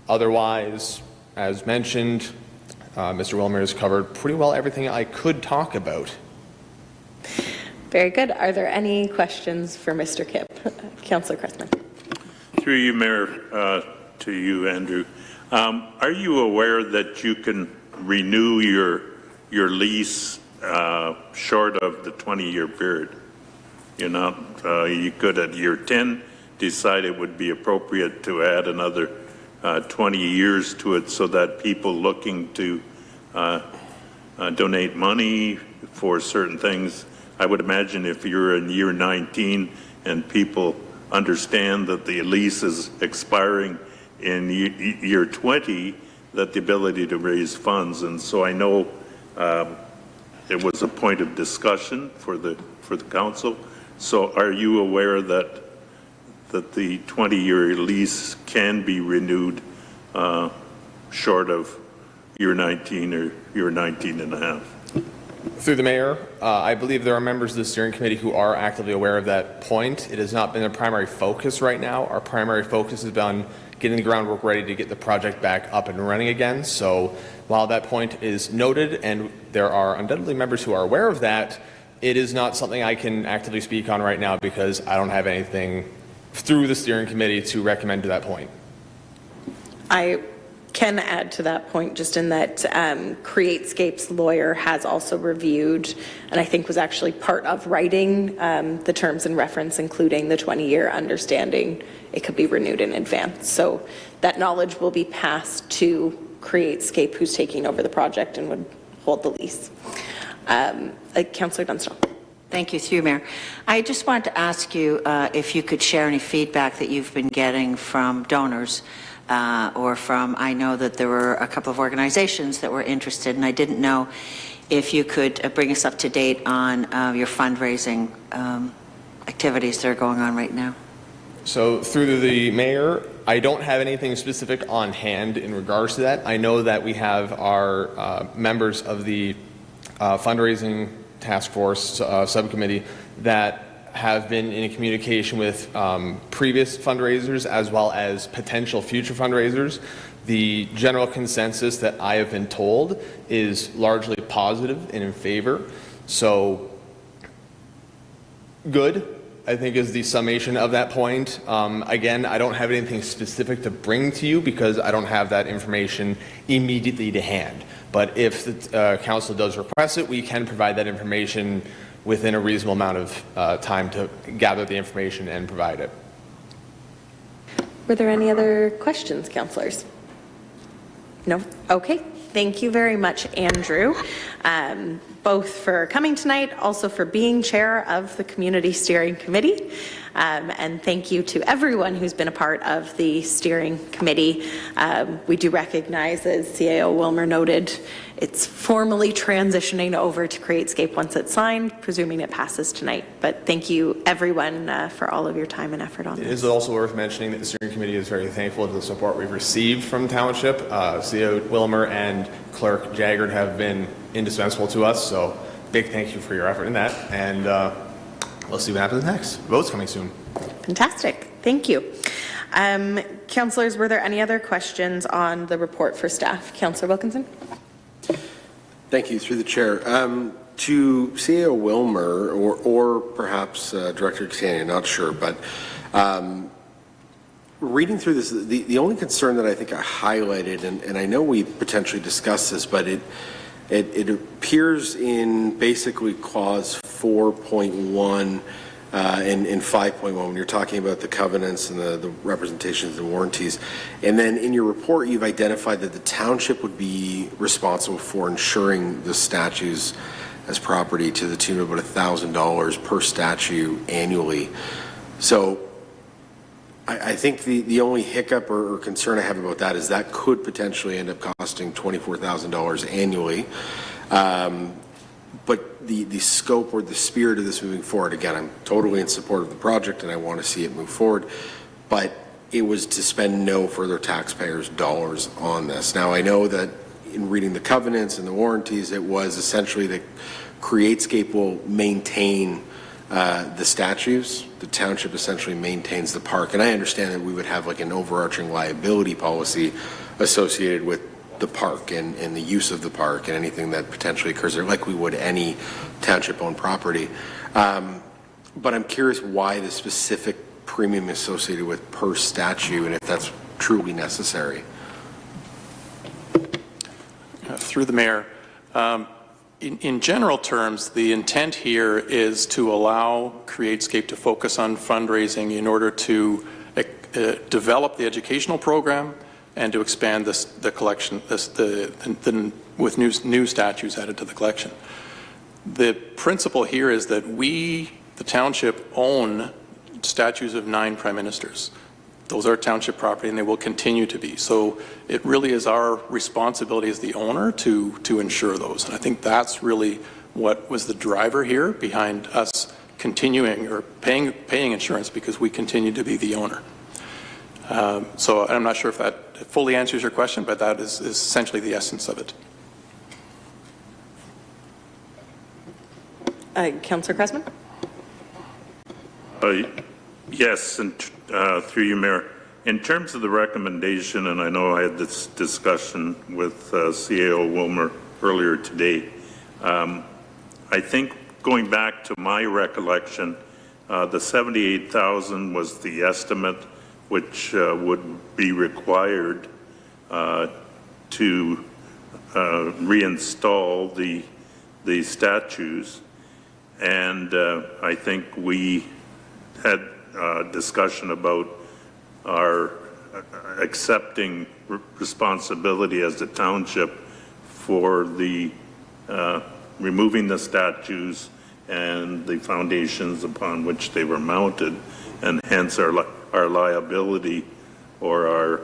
otherwise, as mentioned, Mr. Wilmer has covered pretty well everything I could talk about. Very good. Are there any questions for Mr. Kipp? Councillor Cressman. Through you, Mayor, to you, Andrew. Are you aware that you can renew your lease short of the 20-year period? You're not, you could at year 10 decide it would be appropriate to add another 20 years to it, so that people looking to donate money for certain things, I would imagine if you're in year 19 and people understand that the lease is expiring in year 20, that the ability to raise funds. And so I know it was a point of discussion for the council. So are you aware that the 20-year lease can be renewed short of you're 19 or you're 19 and a half? Through the mayor, I believe there are members of the steering committee who are actively aware of that point. It has not been a primary focus right now. Our primary focus has been getting the groundwork ready to get the project back up and running again. So while that point is noted and there are undoubtedly members who are aware of that, it is not something I can actively speak on right now because I don't have anything through the steering committee to recommend to that point. I can add to that point just in that CreateScape's lawyer has also reviewed and I think was actually part of writing the terms and reference, including the 20-year understanding it could be renewed in advance. So that knowledge will be passed to CreateScape, who's taking over the project and would hold the lease. Councillor Dunstall. Thank you, through you, Mayor. I just wanted to ask you if you could share any feedback that you've been getting from donors or from, I know that there were a couple of organizations that were interested, and I didn't know if you could bring us up to date on your fundraising activities that are going on right now. So through the mayor, I don't have anything specific on hand in regards to that. I know that we have our members of the fundraising task force subcommittee that have been in communication with previous fundraisers as well as potential future fundraisers. The general consensus that I have been told is largely positive and in favor. So good, I think, is the summation of that point. Again, I don't have anything specific to bring to you because I don't have that information immediately to hand. But if the council does request it, we can provide that information within a reasonable amount of time to gather the information and provide it. Were there any other questions, councillors? No? Okay. Thank you very much, Andrew, both for coming tonight, also for being chair of the Community Steering Committee. And thank you to everyone who's been a part of the steering committee. We do recognize, as CAO Wilmer noted, it's formally transitioning over to CreateScape once it's signed, presuming it passes tonight. But thank you, everyone, for all of your time and effort on this. It is also worth mentioning that the steering committee is very thankful to the support we've received from Township. CAO Wilmer and Clerk Jaggard have been indispensable to us, so big thank you for your effort in that. And we'll see what happens next. Vote's coming soon. Fantastic. Thank you. Councillors, were there any other questions on the report for staff? Councillor Wilkinson? Thank you, through the chair. To CAO Wilmer or perhaps Director Catania, not sure, but reading through this, the only concern that I think I highlighted, and I know we potentially discussed this, but it appears in basically clause 4.1 and 5.1 when you're talking about the covenants and the representations and warranties. And then in your report, you've identified that the township would be responsible for ensuring the statues as property to the tune of about $1,000 per statue annually. So I think the only hiccup or concern I have about that is that could potentially end up costing $24,000 annually. But the scope or the spirit of this moving forward, again, I'm totally in support of the project and I want to see it move forward, but it was to spend no further taxpayers' dollars on this. Now, I know that in reading the covenants and the warranties, it was essentially that CreateScape will maintain the statues. The township essentially maintains the park. And I understand that we would have like an overarching liability policy associated with the park and the use of the park and anything that potentially occurs there, like we would any township-owned property. But I'm curious why the specific premium associated with per statue and if that's truly necessary. Through the mayor, in general terms, the intent here is to allow CreateScape to focus on fundraising in order to develop the educational program and to expand the collection with new statues added to the collection. The principle here is that we, the township, own statues of 9 prime ministers. Those are township property and they will continue to be. So it really is our responsibility as the owner to ensure those. And I think that's really what was the driver here behind us continuing or paying insurance, because we continue to be the owner. So I'm not sure if that fully answers your question, but that is essentially the essence of it. Councillor Cressman? Yes, and through you, Mayor. In terms of the recommendation, and I know I had this discussion with CAO Wilmer earlier today, I think going back to my recollection, the 78,000 was the estimate which would be required to reinstall the statues. And I think we had discussion about our accepting responsibility as the township for the removing the statues and the foundations upon which they were mounted, and hence our liability, or our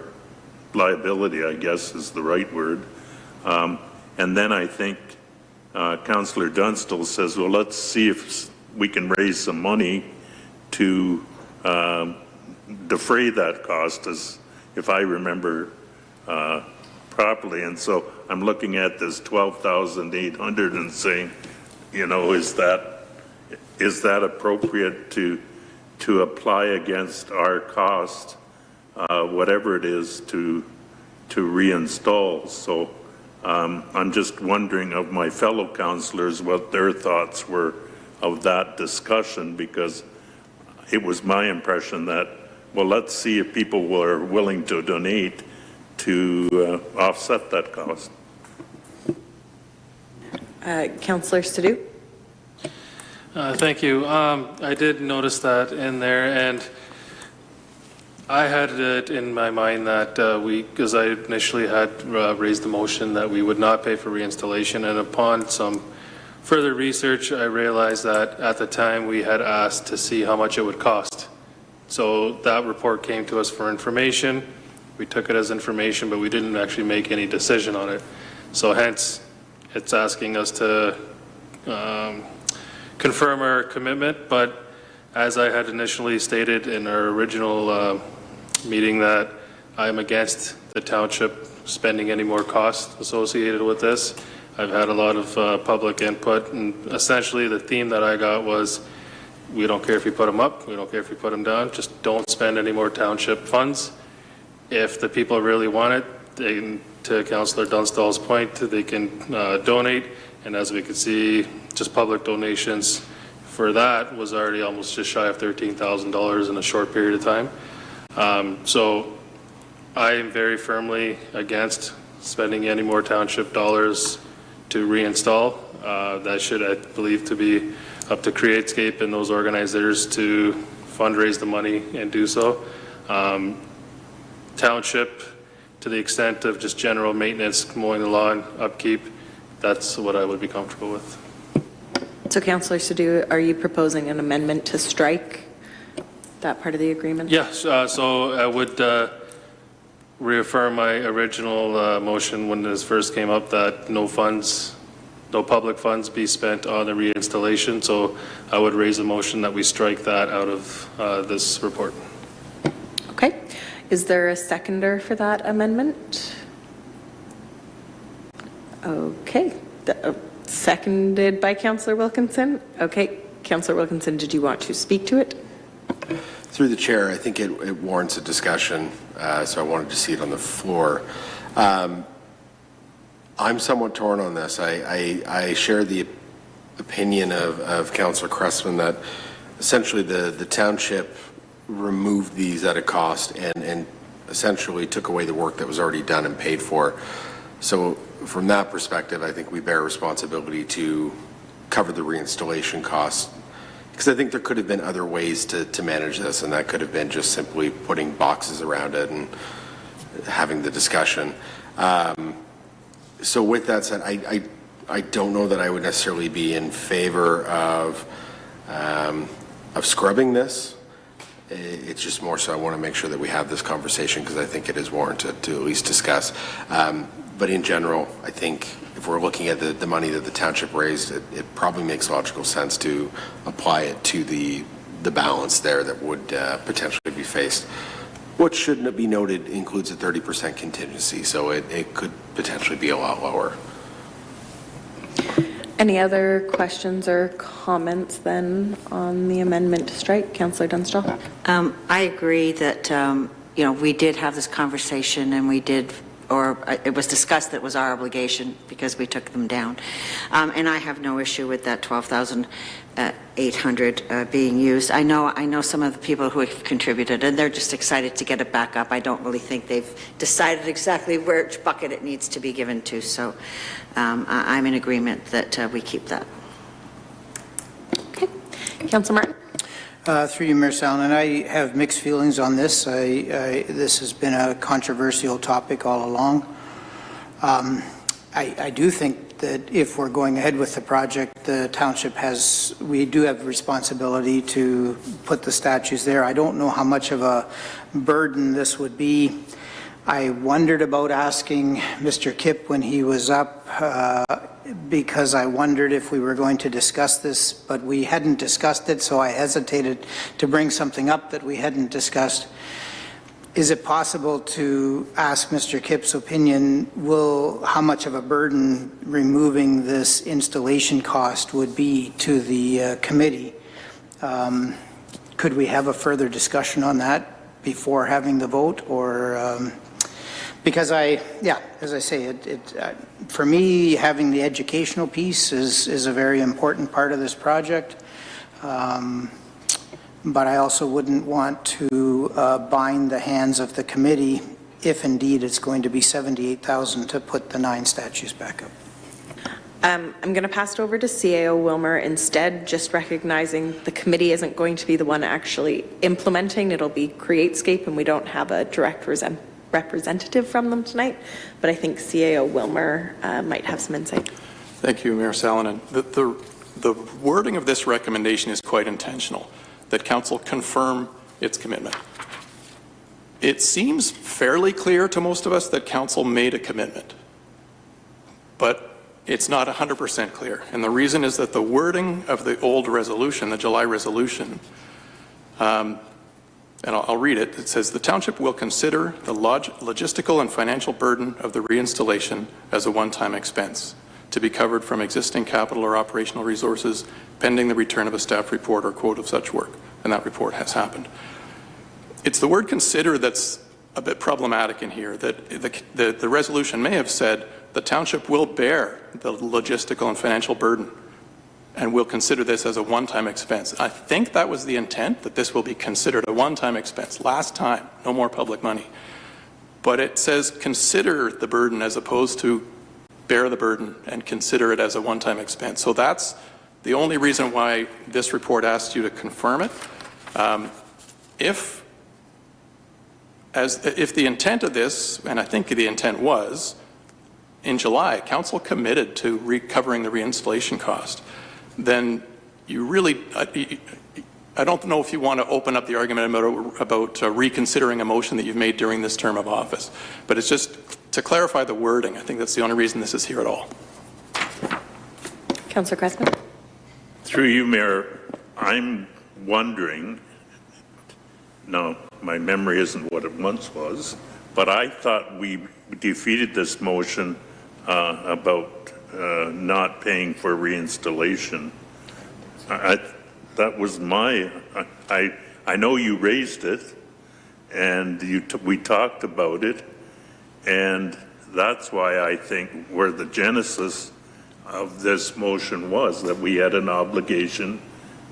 liability, I guess is the right word. And then I think Councillor Dunstall says, well, let's see if we can raise some money to defray that cost, as if I remember properly. And so I'm looking at this 12,800 and saying, you know, is that appropriate to apply against our cost, whatever it is, to reinstall? So I'm just wondering of my fellow councillors what their thoughts were of that discussion, because it was my impression that, well, let's see if people were willing to donate to offset that cost. Councillor Sadhu? Thank you. I did notice that in there, and I had it in my mind that because I initially had raised the motion that we would not pay for reinstallation, and upon some further research, I realized that at the time we had asked to see how much it would cost. So that report came to us for information. We took it as information, but we didn't actually make any decision on it. So hence, it's asking us to confirm our commitment, but as I had initially stated in our original meeting, that I'm against the township spending any more costs associated with this. I've had a lot of public input, and essentially the theme that I got was, we don't care if you put them up, we don't care if you put them down, just don't spend any more township funds. If the people really want it, they can, to Councillor Dunstall's point, they can donate, and as we could see, just public donations for that was already almost just shy of $13,000 in a short period of time. So I am very firmly against spending any more township dollars to reinstall. That should, I believe, to be up to CreateScape and those organizers to fundraise the money and do so. Township, to the extent of just general maintenance, mowing the lawn, upkeep, that's what I would be comfortable with. So Councillor Sadhu, are you proposing an amendment to strike that part of the agreement? Yes, so I would reaffirm my original motion when this first came up, that no public funds be spent on the reinstallation. So I would raise a motion that we strike that out of this report. Okay. Is there a seconder for that amendment? Okay. Seconded by Councillor Wilkinson. Okay. Councillor Wilkinson, did you want to speak to it? Through the chair, I think it warrants a discussion, so I wanted to see it on the floor. I'm somewhat torn on this. I share the opinion of Councillor Cressman that essentially the township removed these at a cost and essentially took away the work that was already done and paid for. So from that perspective, I think we bear responsibility to cover the reinstallation costs, because I think there could have been other ways to manage this, and that could have been just simply putting boxes around it and having the discussion. So with that said, I don't know that I would necessarily be in favor of scrubbing this. It's just more so I want to make sure that we have this conversation, because I think it is warranted to at least discuss. But in general, I think if we're looking at the money that the township raised, it probably makes logical sense to apply it to the balance there that would potentially be faced. What should be noted includes a 30% contingency, so it could potentially be a lot lower. Any other questions or comments then on the amendment to strike? Councillor Dunstall? I agree that, we did have this conversation and we did, or it was discussed that it was our obligation because we took them down. And I have no issue with that 12,800 being used. I know some of the people who have contributed and they're just excited to get it back up. I don't really think they've decided exactly which bucket it needs to be given to. So I'm in agreement that we keep that. Okay. Councillor Martin? Through you, Mayor Sallin, I have mixed feelings on this. This has been a controversial topic all along. I do think that if we're going ahead with the project, the township we do have responsibility to put the statues there. I don't know how much of a burden this would be. I wondered about asking Mr. Kipp when he was up because I wondered if we were going to discuss this, but we hadn't discussed it, so I hesitated to bring something up that we hadn't discussed. Is it possible to ask Mr. Kipp's opinion, how much of a burden removing this installation cost would be to the committee? Could we have a further discussion on that before having the vote, or because as I say, for me, having the educational piece is a very important part of this project. But I also wouldn't want to bind the hands of the committee if indeed it's going to be $78,000 to put the 9 statues back up. I'm going to pass it over to CAO Wilmer instead, just recognizing the committee isn't going to be the one actually implementing. It'll be CreateScape, and we don't have a direct representative from them tonight, but I think CAO Wilmer might have some insight. Thank you, Mayor Salonen. The wording of this recommendation is quite intentional, that Council confirm its commitment. It seems fairly clear to most of us that Council made a commitment, but it's not 100% clear. And the reason is that the wording of the old resolution, the July resolution, and I'll read it. It says, the township will consider the logistical and financial burden of the reinstallation as a one-time expense to be covered from existing capital or operational resources pending the return of a staff report or quote of such work. And that report has happened. It's the word consider that's a bit problematic in here, that the resolution may have said the township will bear the logistical and financial burden and we'll consider this as a one-time expense. I think that was the intent, that this will be considered a one-time expense. Last time, no more public money. But it says consider the burden as opposed to bear the burden and consider it as a one-time expense. So that's the only reason why this report asked you to confirm it. If the intent of this, and I think the intent was, in July, Council committed to recovering the reinstallation cost, then you really, I don't know if you want to open up the argument about reconsidering a motion that you've made during this term of office. But it's just to clarify the wording. I think that's the only reason this is here at all. Councillor Cressman. Through you, Mayor, I'm wondering, no, my memory isn't what it once was, but I thought we defeated this motion about not paying for reinstallation. That was I know you raised it, and we talked about it, and that's why I think where the genesis of this motion was, that we had an obligation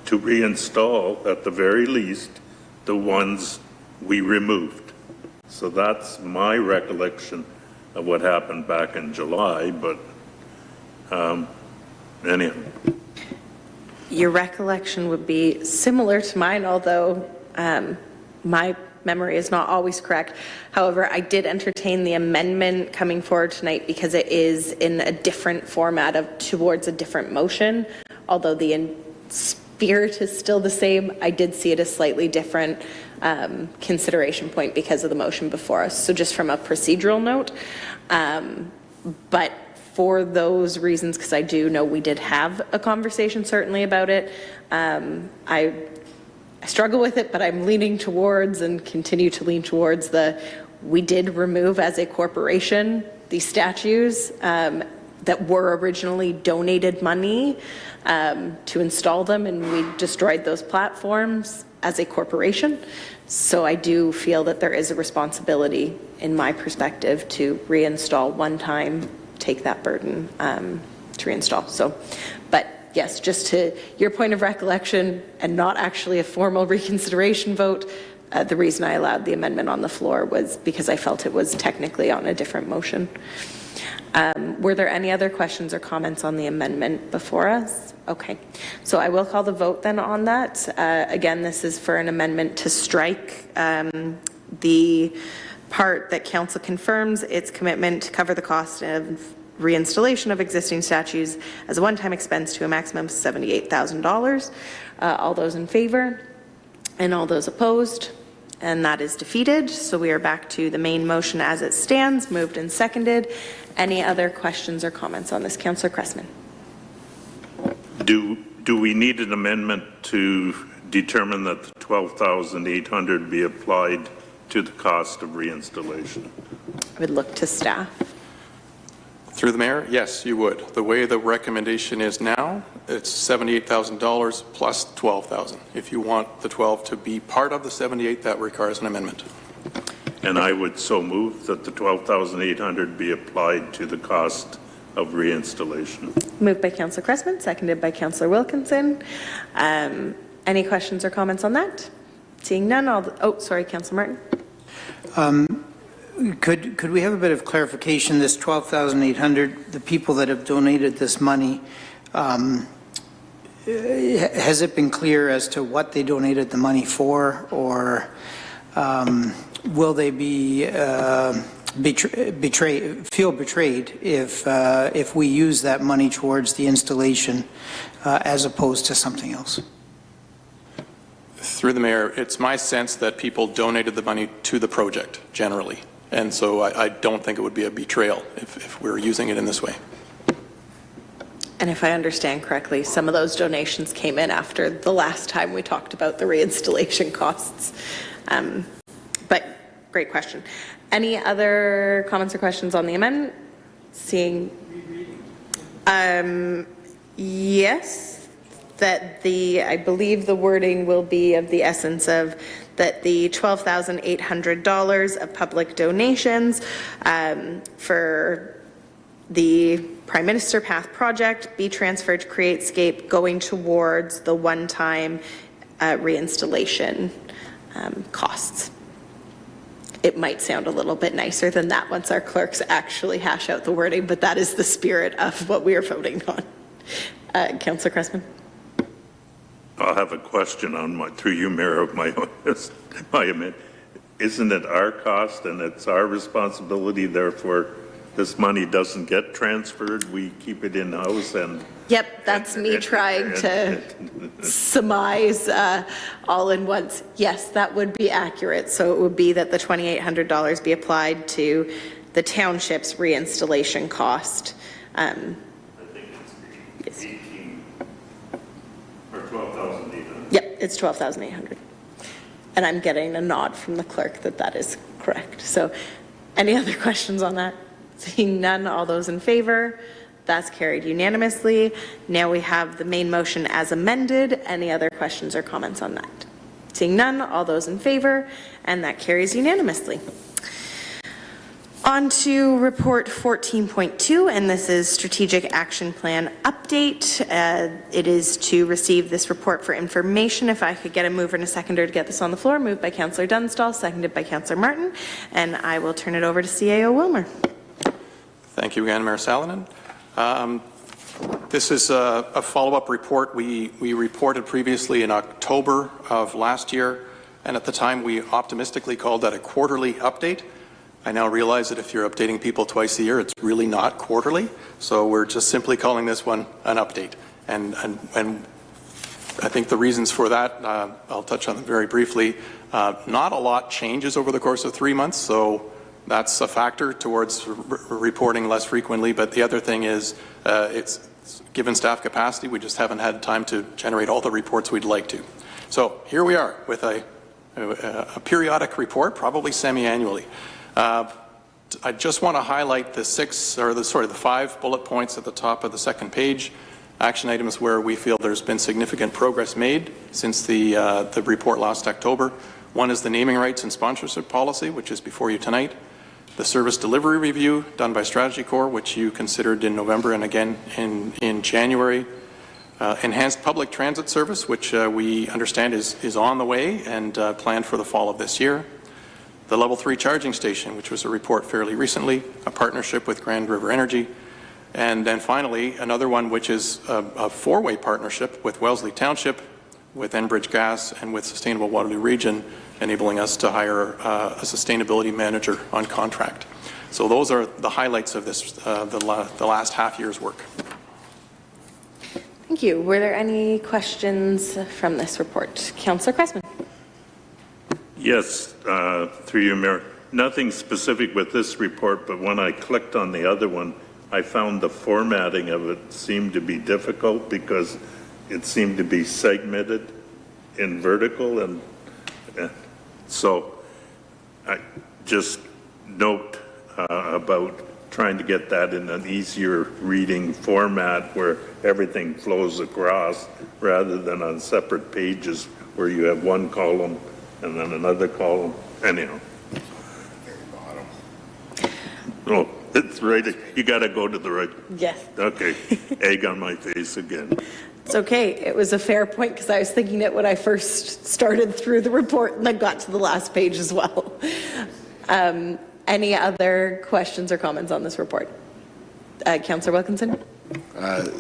to reinstall, at the very least, the ones we removed. So that's my recollection of what happened back in July, but anyhow. Your recollection would be similar to mine, although my memory is not always correct. However, I did entertain the amendment coming forward tonight because it is in a different format towards a different motion. Although the spirit is still the same, I did see it a slightly different consideration point because of the motion before us. So just from a procedural note, but for those reasons, because I do know we did have a conversation certainly about it, I I struggle with it, but I'm leaning towards and continue to lean towards we did remove as a corporation these statues that were originally donated money to install them, and we destroyed those platforms as a corporation. So I do feel that there is a responsibility, in my perspective, to reinstall one time, take that burden to reinstall. So, but yes, just to your point of recollection and not actually a formal reconsideration vote, the reason I allowed the amendment on the floor was because I felt it was technically on a different motion. Were there any other questions or comments on the amendment before us? Okay, so I will call the vote then on that. Again, this is for an amendment to strike the part that council confirms its commitment to cover the cost of reinstallation of existing statues as a one-time expense to a maximum of $78,000. All those in favor and all those opposed? And that is defeated. So we are back to the main motion as it stands, moved and seconded. Any other questions or comments on this? Councillor Cressman. Do we need an amendment to determine that the $12,800 be applied to the cost of reinstallation? I would look to staff. Through the mayor, yes, you would. The way the recommendation is now, it's $78,000 plus $12,000. If you want the 12 to be part of the 78, that requires an amendment. And I would so move that the $12,800 be applied to the cost of reinstallation. Moved by Councillor Cressman, seconded by Councillor Wilkinson. Any questions or comments on that? Seeing none, sorry, Councillor Martin. Could we have a bit of clarification? This $12,800, the people that have donated this money, has it been clear as to what they donated the money for, or will they be feel betrayed if we use that money towards the installation as opposed to something else? Through the mayor, it's my sense that people donated the money to the project generally. And so I don't think it would be a betrayal if we're using it in this way. And if I understand correctly, some of those donations came in after the last time we talked about the reinstallation costs. But great question. Any other comments or questions on the amendment? Seeing, yes, that I believe the wording will be of the essence of that the $12,800 of public donations for the Prime Minister Path project be transferred to CreateScape, going towards the one-time reinstallation costs. It might sound a little bit nicer than that once our clerks actually hash out the wording, but that is the spirit of what we are voting on. Councillor Cressman. I'll have a question on through you, Mayor, of my amendment. Isn't it our cost and it's our responsibility, therefore this money doesn't get transferred, we keep it in-house? And yep, that's me trying to surmise all in once. Yes, that would be accurate. So it would be that the $2,800 be applied to the township's reinstallation cost. I think it's 18 or 12,800. Yep, it's 12,800. And I'm getting a nod from the clerk that that is correct. So any other questions on that? Seeing none, all those in favor? That's carried unanimously. Now we have the main motion as amended. Any other questions or comments on that? Seeing none, all those in favor, and that carries unanimously. On to report 14.2, and this is strategic action plan update. It is to receive this report for information. If I could get a mover and a seconder to get this on the floor. Moved by Councillor Dunstall, seconded by Councillor Martin, and I will turn it over to CAO Wilmer. Thank you again, Mayor Salonen. This is a follow-up report we reported previously in October of last year, and at the time we optimistically called that a quarterly update. I now realize that if you're updating people twice a year, it's really not quarterly, so we're just simply calling this one an update. And I think the reasons for that, I'll touch on them very briefly. Not a lot changes over the course of 3 months, so that's a factor towards reporting less frequently. But the other thing is, it's given staff capacity, we just haven't had time to generate all the reports we'd like to. So here we are with a periodic report, probably semi-annually. I just want to highlight the the 5 bullet points at the top of the second page, action items where we feel there's been significant progress made since the report last October. One is the naming rights and sponsorship policy, which is before you tonight. The service delivery review done by Strategy Corps, which you considered in November and again in January. Enhanced public transit service, which we understand is on the way and planned for the fall of this year. The Level 3 charging station, which was a report fairly recently, a partnership with Grand River Energy. And then finally, another one which is a 4-way partnership with Wellesley Township, with Enbridge Gas, and with Sustainable Waterloo Region, enabling us to hire a sustainability manager on contract. So those are the highlights of this, the last half year's work. Thank you. Were there any questions from this report? Councillor Cressman. Yes, through you, Mayor. Nothing specific with this report, but when I clicked on the other one, I found the formatting of it seemed to be difficult because it seemed to be segmented in vertical, and so I just note about trying to get that in an easier reading format where everything flows across rather than on separate pages where you have one column and then another column. Anyhow. Oh, it's right. You got to go to the right. Yes. Okay. Egg on my face again. It's okay. It was a fair point because I was thinking it when I first started through the report and I got to the last page as well. Any other questions or comments on this report? Councillor Wilkinson?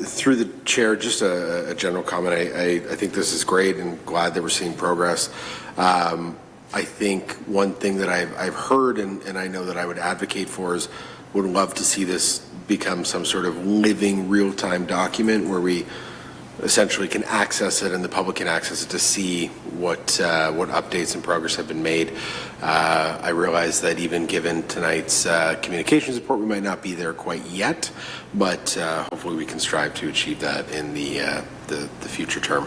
Through the chair, just a general comment. I think this is great and glad that we're seeing progress. I think one thing that I've heard and I know that I would advocate for is would love to see this become some sort of living real-time document where we essentially can access it and the public can access it to see what updates and progress have been made. I realize that even given tonight's communications report, we might not be there quite yet, but hopefully we can strive to achieve that in the future term.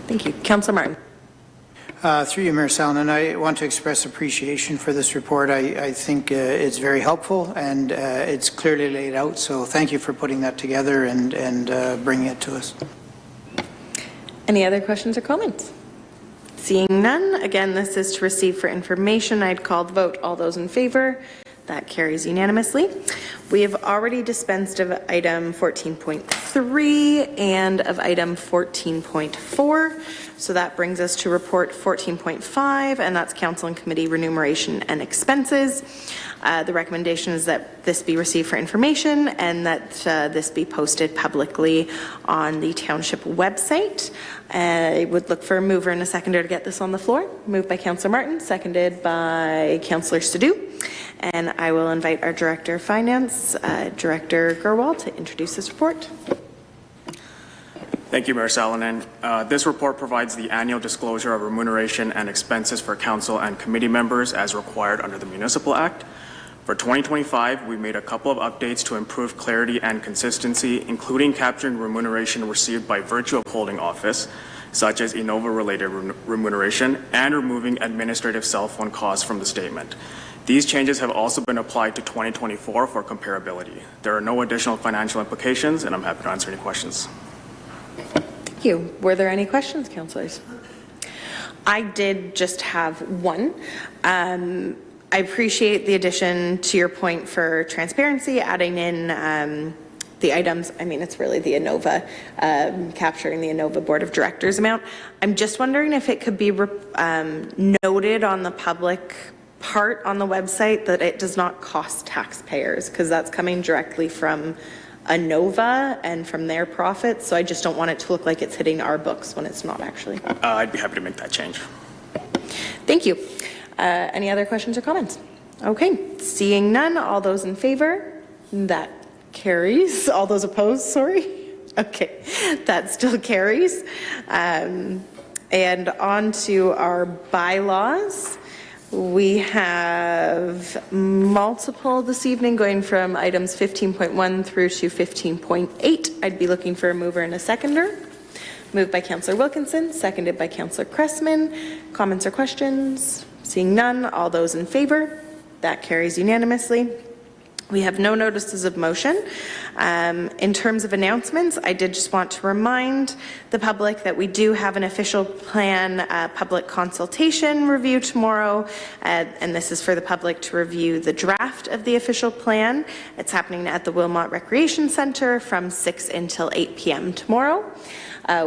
Thank you. Councillor Martin. Through you, Mayor Salonen, I want to express appreciation for this report. I think it's very helpful and it's clearly laid out, so thank you for putting that together and bringing it to us. Any other questions or comments? Seeing none, again, this is to receive for information. I'd call the vote. All those in favor? That carries unanimously. We have already dispensed of item 14.3 and of item 14.4. So that brings us to report 14.5, and that's council and committee remuneration and expenses. The recommendation is that this be received for information and that this be posted publicly on the township website. I would look for a mover and a seconder to get this on the floor. Moved by Councillor Martin, seconded by Councillor Sadoo. And I will invite our Director of Finance, Director Gerwal, to introduce this report. Thank you, Mayor Salonen. This report provides the annual disclosure of remuneration and expenses for council and committee members as required under the Municipal Act. For 2025, we made a couple of updates to improve clarity and consistency, including capturing remuneration received by virtue of holding office, such as Innova-related remuneration, and removing administrative cell phone costs from the statement. These changes have also been applied to 2024 for comparability. There are no additional financial implications, and I'm happy to answer any questions. Thank you. Were there any questions, councillors? I did just have one. I appreciate the addition to your point for transparency, adding in the items. I mean, it's really the Innova, capturing the Innova Board of Directors amount. I'm just wondering if it could be noted on the public part on the website that it does not cost taxpayers, because that's coming directly from Innova and from their profits. So I just don't want it to look like it's hitting our books when it's not actually. I'd be happy to make that change. Thank you. Any other questions or comments? Okay, seeing none, all those in favor? That carries. All those opposed, sorry? Okay, that still carries. And on to our bylaws. We have multiple this evening, going from items 15.1 through to 15.8. I'd be looking for a mover and a seconder. Moved by Councillor Wilkinson, seconded by Councillor Cressman. Comments or questions? Seeing none, all those in favor? That carries unanimously. We have no notices of motion. In terms of announcements, I did just want to remind the public that we do have an official plan public consultation review tomorrow, and this is for the public to review the draft of the official plan. It's happening at the Wilmot Recreation Centre from 6 until 8 p.m. tomorrow,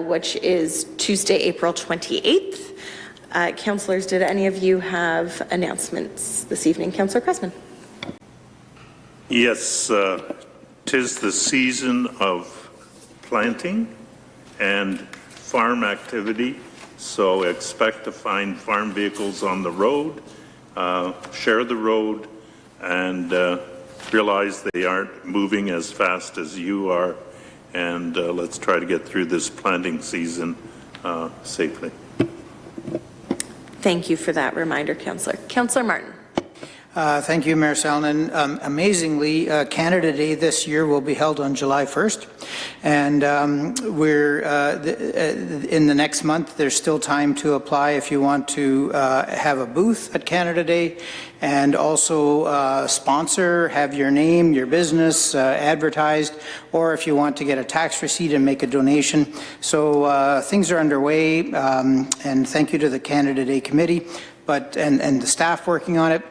which is Tuesday, April 28th. Councillors, did any of you have announcements this evening? Councillor Cressman. Yes, 'tis the season of planting and farm activity, so expect to find farm vehicles on the road, share the road, and realize they aren't moving as fast as you are, and let's try to get through this planting season safely. Thank you for that reminder, Councillor. Councillor Martin. Thank you, Mayor Salonen. Amazingly, Canada Day this year will be held on July 1st, and we're in the next month. There's still time to apply if you want to have a booth at Canada Day, and also sponsor, have your name, your business advertised, or if you want to get a tax receipt and make a donation. So things are underway, and thank you to the Canada Day Committee, and the staff working on it.